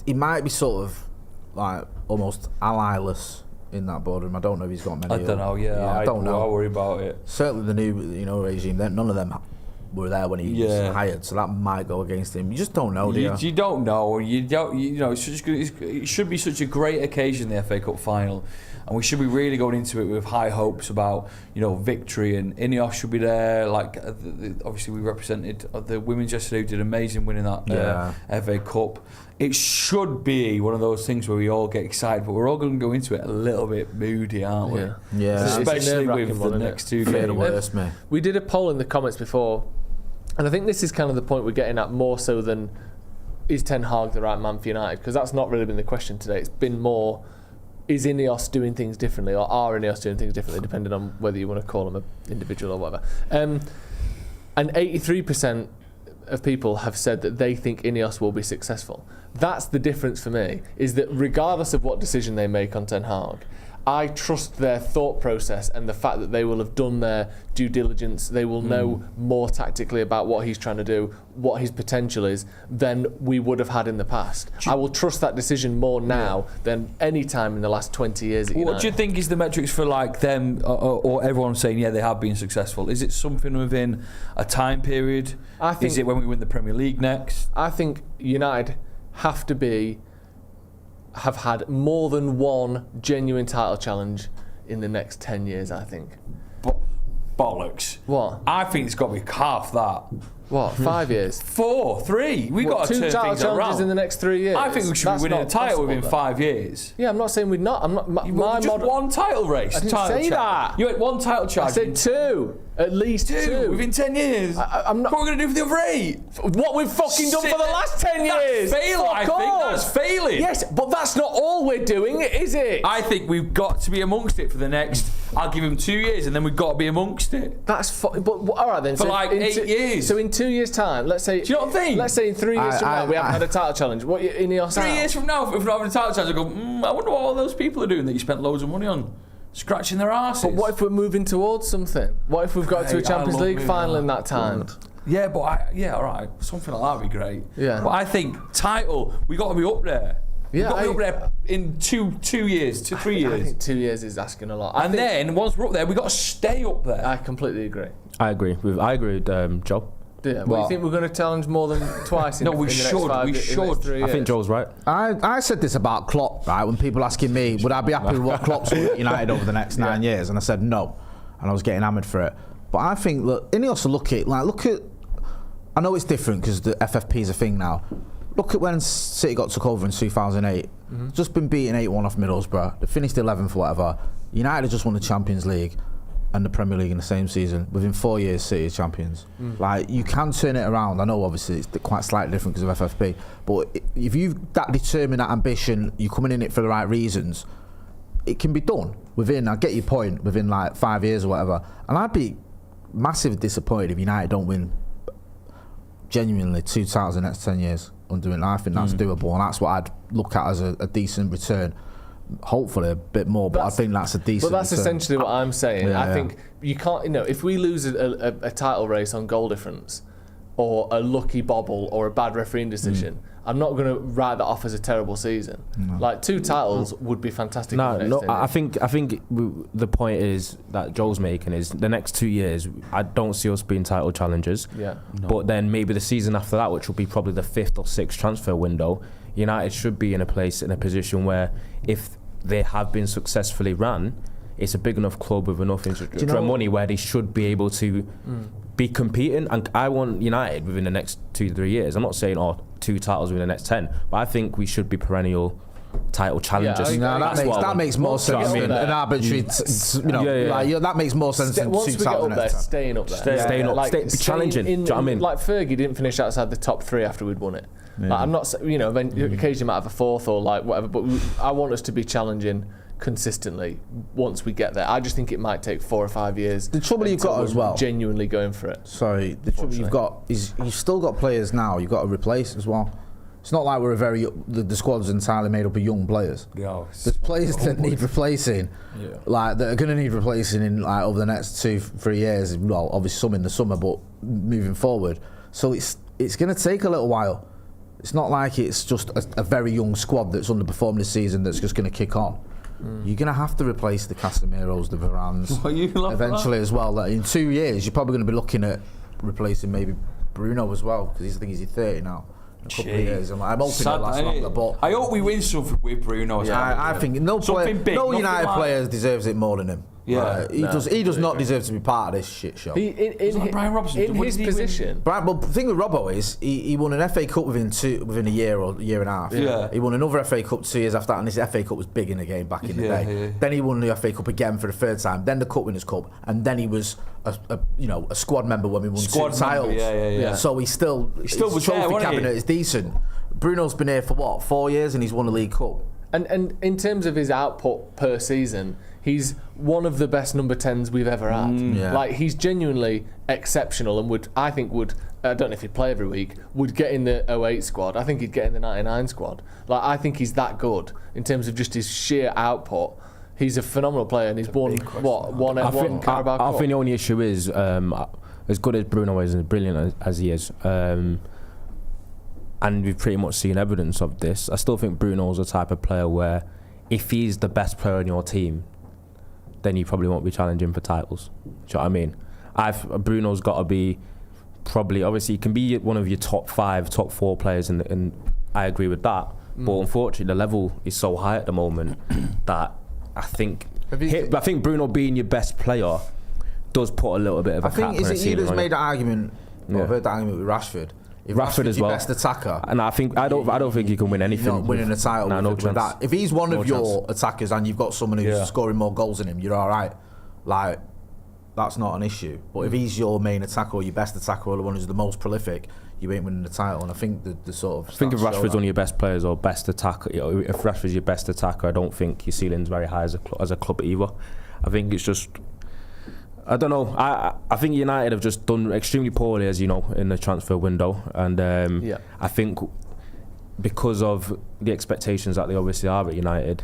he might be sort of almost allyless in that boardroom. I don't know if he's got many. I don't know. Yeah, I don't know. I worry about it. Certainly the new regime. None of them were there when he was hired, so that might go against him. You just don't know, do you? You don't know. It should be such a great occasion, the FA Cup final, and we should be really going into it with high hopes about victory. And INEOS should be there. Obviously, we represented the women's yesterday, who did amazing winning that FA Cup. It should be one of those things where we all get excited, but we're all going to go into it a little bit moody, aren't we? Yeah. Especially with the next 2 games. We did a poll in the comments before, and I think this is kind of the point we're getting at more so than is Ten Hag the right man for United, because that's not really been the question today. It's been more, is INEOS doing things differently, or are INEOS doing things differently, depending on whether you want to call them an individual or whatever. And 83% of people have said that they think INEOS will be successful. That's the difference for me, is that regardless of what decision they make on Ten Hag, I trust their thought process and the fact that they will have done their due diligence. They will know more tactically about what he's trying to do, what his potential is, than we would have had in the past. I will trust that decision more now than any time in the last 20 years at United. What do you think is the metrics for them or everyone saying, they have been successful? Is it something within a time period? Is it when we win the Premier League next? I think United have had more than one genuine title challenge in the next 10 years, I think. Bollocks. What? I think it's got to be half that. What, 5 years? 4, 3. We've got to turn 2 title things challenges around. in the next 3 years. I think we should be winning a title within 5 years. Yeah, I'm not saying we're not. I'm not. Just one title race. I didn't say that. You had one title challenge. I said 2. At least 2 within 10 years. I'm not. What are we going to do for the other 8? What we've fucking done for the last 10 years. That's failing. I think that's failing. Yes, but that's not all we're doing, is it? I think we've got to be amongst it for the next. I'll give him 2 years, and then we've got to be amongst it. That's but all right then. For 8 years. So in 2 years' time, let's say. Do you know what I think? Let's say in 3 years from now we haven't had a title challenge. What INEOS? 3 years from now, if we're not having a title challenge, I go. I wonder what all those people are doing that you spent loads of money on. Scratching their arses. But what if we're moving towards something? What if we've got to a Champions League final in that time? Yeah, but all right, something like that would be great. Yeah. But I think title, we got to be up there. Yeah, we've got to be up there in 2 years, 3 years. I think 2 years is asking a lot. Then once we're up there, we got to stay up there. I completely agree. I agree with Joe. Yeah. Well, you think we're going to challenge more than twice? We should. I think Joel's right. I said this about Klopp, right? When people asking me, would I be happy with what Klopp's doing at United over the next 9 years? And I said no, and I was getting hammered for it. But I think, look, INEOS look at. I know it's different because the FFP is a thing now. Look at when City took over in 2008. Just been beaten 8-1 off Middlesbrough. They finished 11th or whatever. United had just won the Champions League. and the Premier League in the same season. Within 4 years, City are champions. Like, you can turn it around. I know obviously it's quite slightly different because of FFP, but if you've that determined, that ambition, you're coming in it for the right reasons, it can be done within, I get your point, within like 5 years or whatever. And I'd be massively disappointed if United don't win genuinely 2 titles in the next 10 years under it. I think that's doable, and that's what I'd look at as a decent return. Hopefully a bit more, but I think that's a decent But that's return. essentially what I'm saying. Yeah, I think you can't, if we lose a title race on goal difference or a lucky bobble or a bad refereeing decision, I'm not going to write that off as a terrible season. Like 2 titles would be fantastic. No, I think the point is that Joel's making is the next 2 years, I don't see us being title challengers. Yeah. No. But then maybe the season after that, which will be probably the 5th or 6th transfer window, United should be in a position where if they have been successfully run, it's a big enough club with enough money where they should be able to be competing. And I want United within the next 2-3 years. I'm not saying 2 titles within the next 10, but I think we should be perennial title challengers. Yeah, that makes more sense than an arbitrary. That makes more sense than 2 once we get up there, staying up there, staying up, challenging. Do you know what I mean? Like Fergie didn't finish outside the top 3 after we'd won it. Like, I'm not, occasionally might have a 4th or like whatever, but I want us to be challenging consistently once we get there. I just think it might take 4 or 5 years. The trouble you've got as well, genuinely going for it. Sorry, the trouble you've got is you've still got players now you've got to replace as well. It's not like we're the squad's entirely made up of young players. Yeah, there's players that need replacing, like that are going to need replacing in like over the next 2-3 years. Well, obviously some in the summer, but moving forward. So it's going to take a little while. It's not like it's just a very young squad that's underperformed this season that's just going to kick on. You're going to have to replace the Casemiros, the Varans, eventually as well. Like in 2 years, you're probably going to be looking at replacing maybe Bruno as well, because I think he's 30 now. A couple of years. I'm hoping that lasts longer. But I hope we win something with Bruno. I think no United player deserves it more than him. Yeah, he does not deserve to be part of this shit show. In Brian Robson, in his position. But the thing with Robbo is he won an FA Cup within a year or year and a half. Yeah. He won another FA Cup 2 years after that, and this FA Cup was big in the game back in the day. Yeah. Then he won the FA Cup again for the 3rd time. Then the Cup Winners' Cup, and then he was a squad member when we won 2 titles. Yeah. So he still was his there, trophy wasn't cabinet he? is decent. Bruno's been here for what, 4 years, and he's won a League Cup. And in terms of his output per season, he's one of the best number 10s we've ever had. Like, he's genuinely exceptional and I don't know if he'd play every week, would get in the 08 squad. I think he'd get in the 99 squad. Like, I think he's that good in terms of just his sheer output. He's a phenomenal player, and he's won one Carabao Cup. I think the only issue is, as good as Bruno is, as brilliant as he is, and we've pretty much seen evidence of this, I still think Bruno's the type of player where if he's the best player on your team, then you probably won't be challenging for titles. Do you know what I mean? Bruno's got to be probably, obviously he can be one of your top 5, top 4 players, and I agree with that. But unfortunately the level is so high at the moment that I think Bruno being your best player does put a little bit of a cap on the ceiling. I think Ida's made that argument. I've heard that argument with Rashford. If Rashford as well, best attacker, and I don't think he can win anything. Not winning a title with that. If he's one of your attackers and you've got someone who's scoring more goals than him, you're all right. Like, that's not an issue. But if he's your main attacker or your best attacker or the one who's the most prolific, you ain't winning the title. And I think the sort of. I think if Rashford's one of your best players or best attacker, if Rashford's your best attacker, I don't think your ceiling's very high as a club either. I think it's just. I don't know. I think United have just done extremely poorly, as you know, in the transfer window, and I think because of the expectations that they obviously are at United,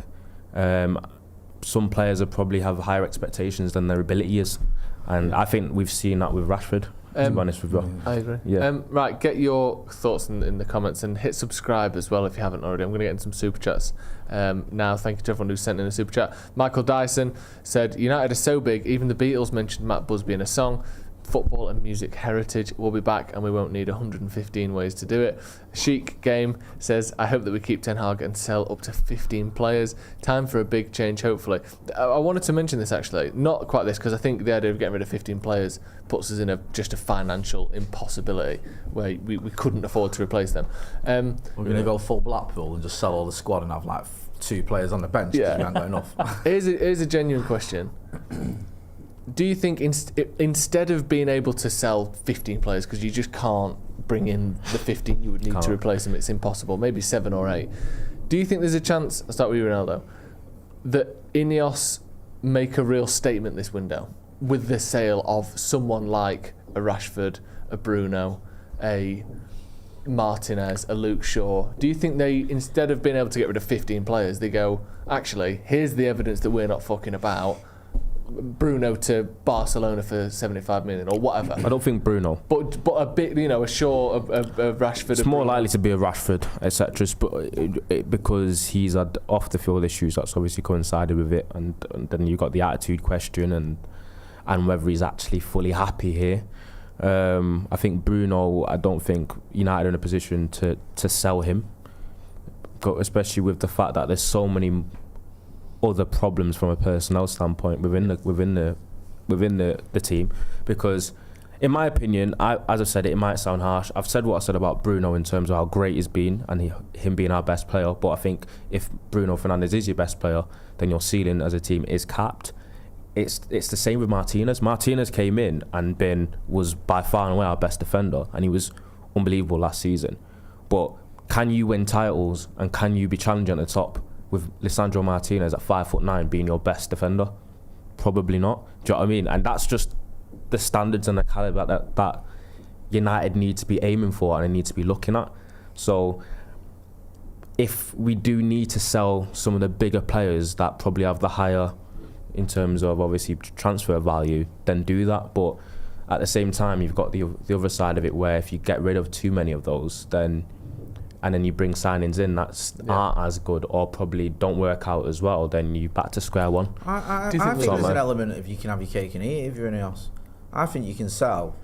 some players have probably have higher expectations than their ability is, and I think we've seen that with Rashford. To be honest with you, I agree. Yeah. Right, get your thoughts in the comments and hit subscribe as well if you haven't already. I'm going to get in some super chats now. Thank you to everyone who sent in a super chat. Michael Dyson said, United are so big, even the Beatles mentioned Matt Busby in a song. Football and music heritage will be back, and we won't need 115 ways to do it. Chic Game says, I hope that we keep Ten Hag and sell up to 15 players. Time for a big change, hopefully. I wanted to mention this actually, not quite this, because I think the idea of getting rid of 15 players puts us in just a financial impossibility where we couldn't afford to replace them. We're going to go full Blackpool and just sell all the squad and have like 2 players on the bench because we haven't got enough. Here's a genuine question. do you think instead of being able to sell 15 players, because you just can't bring in the 15 you would need to replace them, it's impossible, maybe 7 or 8, do you think there's a chance, I'll start with you, Ronaldo, that INEOS make a real statement this window with the sale of someone like a Rashford, a Bruno, a Martinez, a Luke Shaw? Do you think they, instead of being able to get rid of 15 players, they go, actually, here's the evidence that we're not fucking about, Bruno to Barcelona for 75 million or whatever? I don't think Bruno. But a bit, a Shaw, a Rashford. It's more likely to be a Rashford, etc. But because he's had off the field issues, that's obviously coincided with it, and then you got the attitude question and whether he's actually fully happy here. I think Bruno, I don't think United are in a position to sell him, especially with the fact that there's so many other problems from a personnel standpoint within the team. Because in my opinion, as I said, it might sound harsh, I've said what I said about Bruno in terms of how great he's been and him being our best player, but I think if Bruno Fernandes is your best player, then your ceiling as a team is capped. It's the same with Martinez. Martinez came in and was by far and away our best defender, and he was unbelievable last season. But can you win titles and can you be challenging at the top with Lisandro Martinez at 5'9" being your best defender? Probably not. Do you know what I mean? And that's just the standards and the calibre that United need to be aiming for and they need to be looking at. So if we do need to sell some of the bigger players that probably have the higher, in terms of obviously transfer value, then do that. But at the same time, you've got the other side of it, where if you get rid of too many of those, and then you bring signings in that aren't as good or probably don't work out as well, then you back to square one. I think there's an element of you can have your cake and eat it if you're INEOS. I think you can sell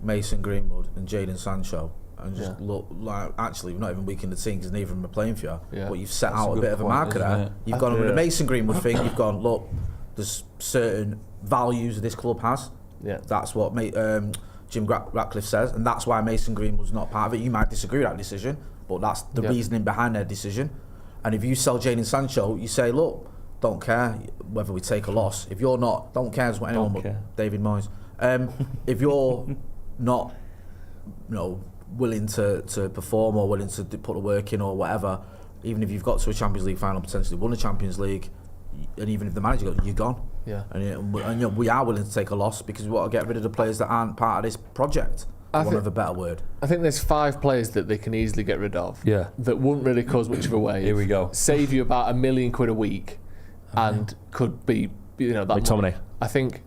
Mason Greenwood and Jadon Sancho and just look like, actually, we're not even weakening the team because neither of them are playing for you. Yeah. But you've set out a bit of a marker there. You've gone with the Mason Greenwood thing. You've gone, look, there's certain values this club has. Yeah. That's what Jim Ratcliffe says, and that's why Mason Greenwood's not part of it. You might disagree with that decision, but that's the reasoning behind their decision. And if you sell Jadon Sancho, you say, look, don't care whether we take a loss. If you're not, don't care what anyone but David Moyes. If you're not, willing to perform or willing to put the work in or whatever, even if you've got to a Champions League final, potentially won a Champions League, and even if the manager goes, you're gone. Yeah. And we are willing to take a loss because we want to get rid of the players that aren't part of this project. For want of a better word. I think there's 5 players that they can easily get rid of. Yeah. That wouldn't really cause much of a wave. Here we go. Save you about £1 million a week, and could be that. McTominay. I think.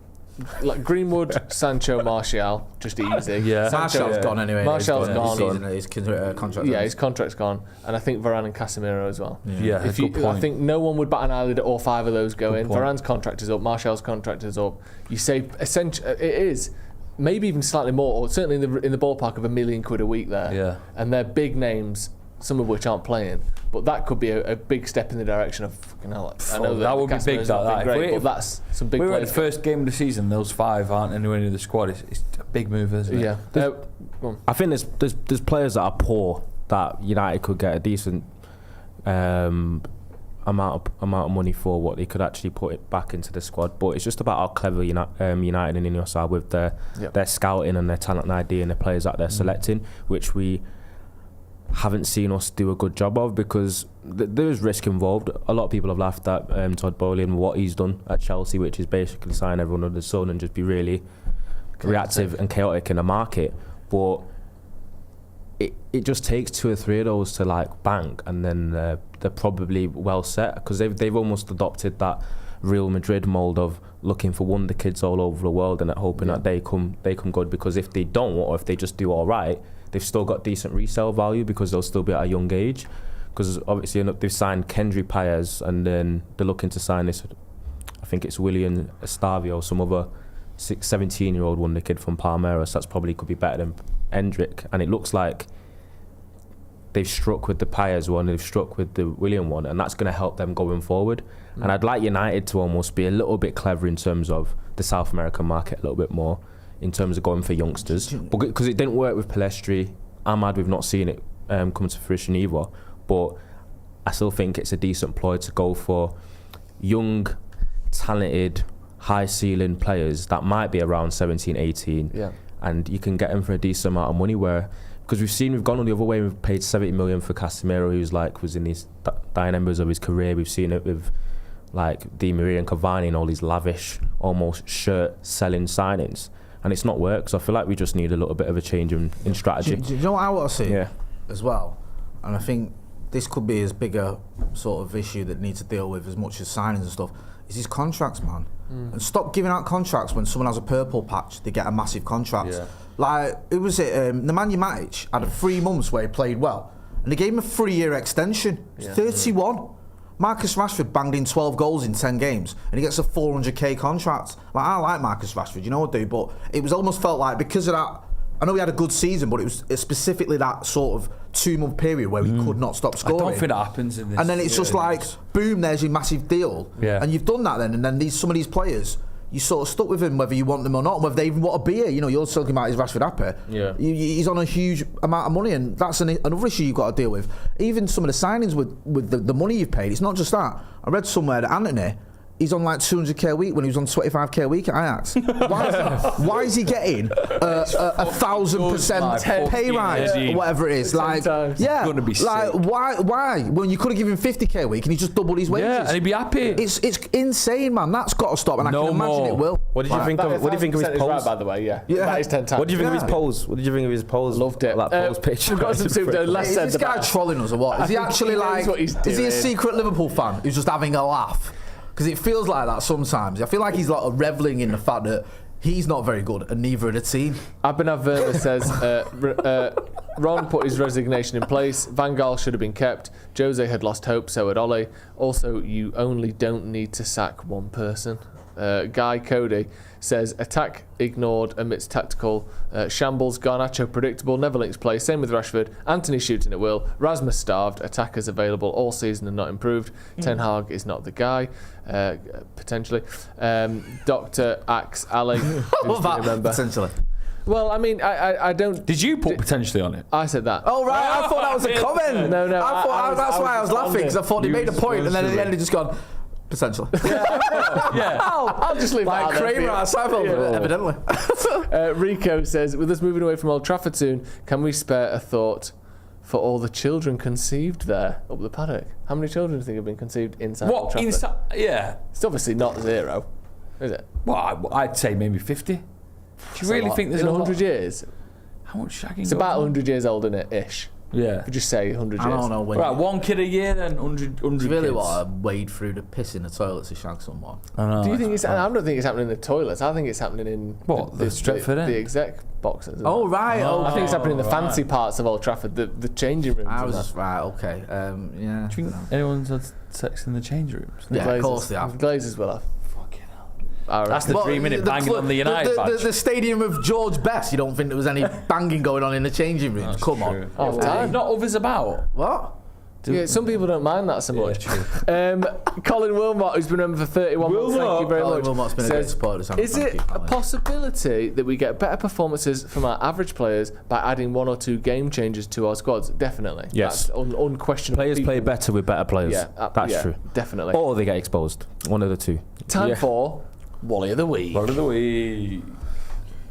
Like Greenwood, Sancho, Martial, just easy. Yeah, Martial's gone anyway. Martial's gone. His contract. Yeah, his contract's gone, and I think Varane and Casemiro as well. Yeah, I think no one would bat an eyelid at all 5 of those go in. Varane's contract is up. Martial's contract is up. You say essentially it is maybe even slightly more, or certainly in the ballpark of £1 million a week there. Yeah, and they're big names, some of which aren't playing. But that could be a big step in the direction of fucking hell. I know that would be big. But that's some big. We're at the first game of the season. Those 5 aren't anywhere near the squad. It's a big move, isn't it? Yeah. I think there's players that are poor that United could get a decent amount of money for what they could actually put it back into the squad. But it's just about how clever United and INEOS are with their scouting and their talent and ID and the players that they're selecting, which we haven't seen us do a good job of, because there is risk involved. A lot of people have laughed at Todd Bowley and what he's done at Chelsea, which is basically sign everyone under the sun and just be really reactive and chaotic in the market. But it just takes 2 or 3 of those to like bank, and then they're probably well set, because they've almost adopted that Real Madrid mould of looking for wonder kids all over the world and hoping that they come good, because if they don't, or if they just do all right, they've still got decent resale value because they'll still be at a young age. Because obviously they've signed Kendry Paez, and then they're looking to sign this, I think it's William Estavio, some other 17-year-old wonder kid from Palmeiras. That's probably could be better than Endrick. And it looks like they've struck with the Paez one, they've struck with the William one, and that's going to help them going forward. And I'd like United to almost be a little bit clever in terms of the South American market a little bit more, in terms of going for youngsters, because it didn't work with Palestri. Ahmad, we've not seen it come to fruition either, but I still think it's a decent ploy to go for young, talented, high ceiling players that might be around 17, 18. Yeah. And you can get them for a decent amount of money because we've gone on the other way, we've paid 70 million for Casemiro, was in his dying embers of his career. We've seen it with like Di Maria and Cavani and all these lavish, almost shirt-selling signings. And it's not worked, so I feel like we just need a little bit of a change in strategy. Do you know what I want to see? Yeah. As well, and I think this could be as big a sort of issue that needs to deal with as much as signings and stuff, is his contracts, man. And stop giving out contracts when someone has a purple patch, they get a massive contract. Yeah. Like, who was it? Nemanja Matic had 3 months where he played well, and they gave him a 3-year extension. He's 31. Marcus Rashford banged in 12 goals in 10 games, and he gets a 400k contract. Like, I like Marcus Rashford, you know what I do, but it was almost felt like because of that. I know he had a good season, but it was specifically that sort of 2-month period where he could not stop scoring. I don't think that happens in this. And then it's just like, boom, there's your massive deal. Yeah. And you've done that then, and then some of these players, you sort of stuck with him whether you want them or not, and whether they even want to be here. You know, you're talking about his Rashford happy. Yeah. He's on a huge amount of money, and that's another issue you've got to deal with. Even some of the signings with the money you've paid, it's not just that. I read somewhere that Anthony, he's on like 200k a week when he was on 25k a week at Ajax. Why is he getting a 1,000% pay rise or whatever it is? Like, yeah, gonna be like sick. why? When you could have given 50k a week and he just doubled his wages. Yeah, and he'd be happy. It's insane, man. That's got to stop, and No I can imagine more. it will. What did you think of? What do you think of his 1,000% is polls? right, by the way, yeah. Yeah. That is 10 times. What do you think of his Yeah. polls? What did you think of his polls? Loved it. That polls picture. We've got some super less Is said this guy about. trolling us or what? Is he I think actually he knows like? what he's Is he a doing. secret Liverpool fan who's just having a laugh? Because it feels like that sometimes. I feel like he's like reveling in the fact that he's not very good, and neither are the team. Abhinav Verma says Ron put his resignation in place. Van Gaal should have been kept. Jose had lost hope, so had Ole. Also, you only don't need to sack one person. Guy Cody says attack ignored amidst tactical shambles. Garnacho predictable, never links play. Same with Rashford. Anthony shooting at will. Rasmus starved. Attackers available all season and not improved. Ten Hag is not the guy. Potentially. Dr. Axe Ali. Potentially. Well, I mean, I don't. Did you put potentially on it? I said that. Oh right, I thought that was a comment. No, I thought that's why I was laughing, because I thought he made a point, and then at the end he just gone potentially. Yeah. I'll just leave Like that out there for Kramer you. at Seinfeld, evidently. Rico says, with us moving away from Old Trafford soon, can we spare a thought for all the children conceived there up the paddock? How many children do you think have been conceived inside Old What Trafford? inside? Yeah. It's obviously not 0, is it? Well, I'd say maybe 50. Do you really think there's in a 100 lot? years? How much shagging? It's goes about on? 100 years old, isn't it? Ish. Yeah. If you just say 100 I years. don't know when. Right, one kid a year then 100 You really kids. want to wade through the piss in the toilets to shag someone? I know. Do you think it's? I don't think it's happening in the toilets. I think it's happening in What, the Stretford end? the exec boxes. isn't Oh it? right. I think it's happening in the right. fancy parts of Old Trafford, the changing rooms. I and was that. just right. Okay. Yeah. Do you think anyone's had sex in the change rooms? The Yeah, of course they have. The Glazers will have. Fucking hell. I That's reckon. the 3-minute banging on the United badge. The stadium of George Best. You don't think there was any banging going on in the changing rooms? Come on. Half time. Not others about. What? Yeah, some people don't mind that so much. true. Colin Wilmot, who's been on for 31 months, thank you very Colin much. Wilmot's been a great says, supporter. So is thank it you, a Colin. possibility that we get better performances from our average players by adding 1 or 2 game changers to our squads? Definitely. Yes. That's unquestionable. Players play better with better players. Yeah, That's yeah, true. Definitely. Or they get exposed. One of the two. Time Yeah. for Wally of the Week. Part of the way.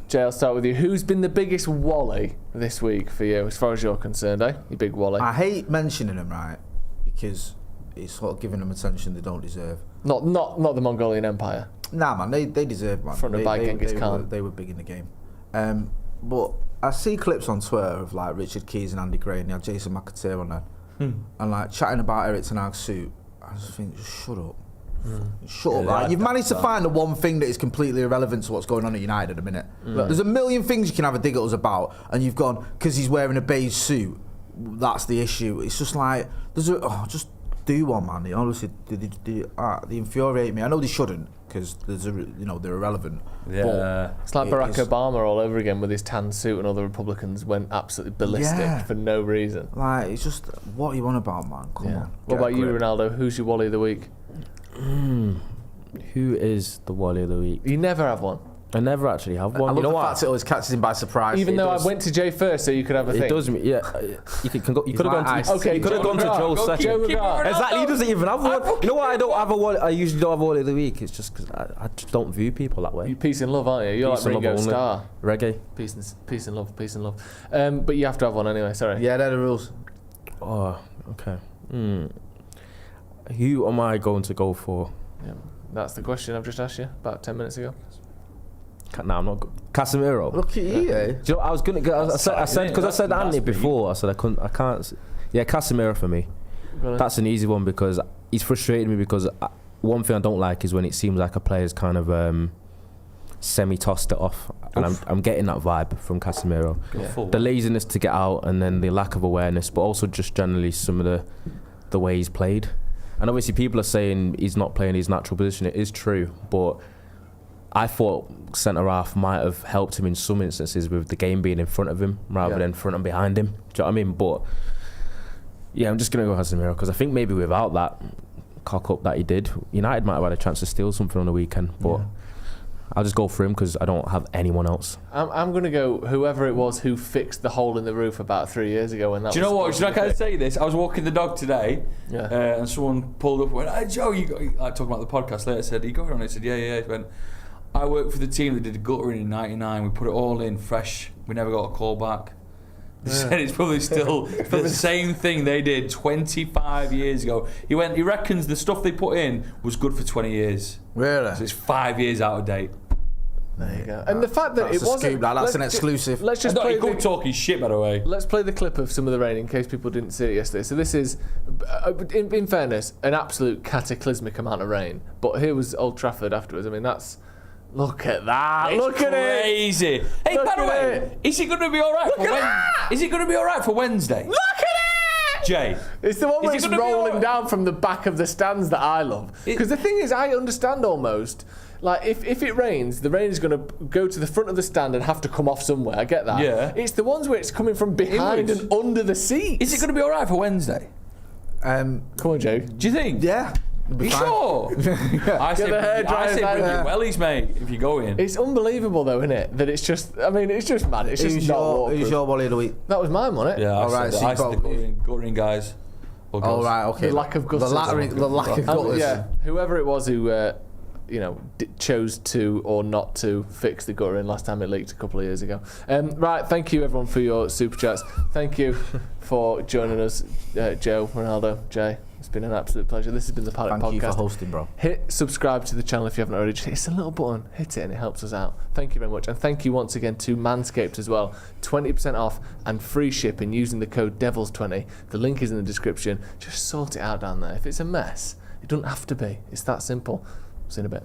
Jay, I'll start with you. Who's been the biggest Wally this week for you, as far as you're concerned, eh? You big Wally. I hate mentioning them, right? Because it's sort of giving them attention they don't deserve. Not the Mongolian Empire. Nah, man, they deserve, man. Fronted by Genghis Khan. They were big in the game. But I see clips on Twitter of like Richard Keys and Andy Gray, and they had Jason McAteer on there, and like chatting about Eric Ten Hag's suit. I just think, just shut up. Shut up. Like, you've managed to find the one thing that is completely irrelevant to what's going on at United at the minute. There's a million things you can have a dig at us about, and you've gone, because he's wearing a beige suit, that's the issue. It's just like, just do one, man. They honestly, they infuriate me. I know they shouldn't, because they're irrelevant. Yeah. But it's like Barack Obama all over again with his tan suit, and all the Republicans went absolutely ballistic for no reason. Like, it's just, what are you on about, man? Come on. What Get a about you, grip. Ronaldo? Who's your Wally of the week? Who is the Wally of the Week? You never have one. I never actually have one. I love You know the what? fact it always catches him by surprise. Even It though does. I went to Jay first, so you could have a thing. It does me, yeah. You could have gone like to. ice. Okay, you could have Joe gone to McGrath. Joe Go second. Joe McGrath. Exactly, he doesn't even have one. I You know why I don't have a wallet? I usually don't have a wallet of the week. It's just because I just don't view people that way. You're peace and love, aren't you? You're Peace like and Ringo love only. Starr. Reggae. Peace and love, peace and love. But you have to have one anyway. Sorry. Yeah, they're the rules. Oh, okay. Who am I going to go for? Yeah, that's the question I've just asked you about 10 minutes ago. Nah, I'm not. Casemiro. Look at you, eh? Do you know, I was gonna. I said because I said Anthony before. I said I couldn't. I can't. Yeah, Casemiro for me. That's an easy one because he's frustrated me because one thing I don't like is when it seems like a player's kind of semi-tossed it off, and I'm getting that vibe from Casemiro. Yeah. The laziness to get out, and then the lack of awareness, but also just generally some of the way he's played. And obviously, people are saying he's not playing his natural position. It is true, but I thought centre half might have helped him in some instances with the game being in front of him rather than front and behind him. Do you know what I mean? But yeah, I'm just gonna go Casemiro because I think maybe without that cock up that he did, United might have had a chance to steal something on the weekend. But I'll just go for him because I don't have anyone else. I'm going to go whoever it was who fixed the hole in the roof about 3 years ago. When that Do you know what? Should I kind of say this? I was walking the dog today, and someone pulled up and went, "Hey Joe, you got?" Like talking about the podcast later, said, "You got it on it?" I said, "Yeah." He went, "I worked for the team that did the guttering in '99. We put it all in fresh. We never got a call back." He said it's probably still the same thing they did 25 years ago. He went. He reckons the stuff they put in was good for 20 years. Really? So it's 5 years out of date. There you go. And the fact that That's it a wasn't. scoop, that's an exclusive. Let's just Not play good talking shit, by the way. Let's play the clip of some of the rain in case people didn't see it yesterday. So this is, in fairness, an absolute cataclysmic amount of rain. But here was Old Trafford afterwards. I mean, that's. Look at that! It's Look at it! crazy. Hey, Look by the at way, it. is it going to be all right? Is it going to be all right for Wednesday? Look at it! Jay, It's the one where Is it's it gonna be rolling alright? down from the back of the stands that I love. Because the thing is, I understand almost. Like, if it rains, the rain is going to go to the front of the stand and have to come off somewhere. I get that. Yeah. It's the ones where it's coming from behind Inwards. and under the seats. is it going to be all right for Wednesday? Come on, Joe. Do you think? Yeah. Are you sure? I say the hairdryers bring out your there. wellies, mate, if you go in. It's unbelievable, though, isn't it? That it's just. I mean, it's just mad. It's just Who's not your waterproof. Wally of the week? That was mine, wasn't it? Yeah, All right, so I you've said the got- guttering guys. Or Oh, girls. right, okay. The lack of gutters. The lack of gutters. Yeah, whoever it was who, chose to or not to fix the guttering last time it leaked a couple of years ago. Right, thank you everyone for your super chats. Thank you for joining us, Joe, Ronaldo, Jay. It's been an absolute pleasure. This has been the Paddock Thank Podcast. you for hosting, bro. Hit subscribe to the channel if you haven't already. Just hit a little button, hit it, and it helps us out. Thank you very much. And thank you once again to Manscaped as well. 20% off and free shipping using the code DEVILS20. The link is in the description. Just sort it out down there. If it's a mess, it doesn't have to be. It's that simple. See you in a bit.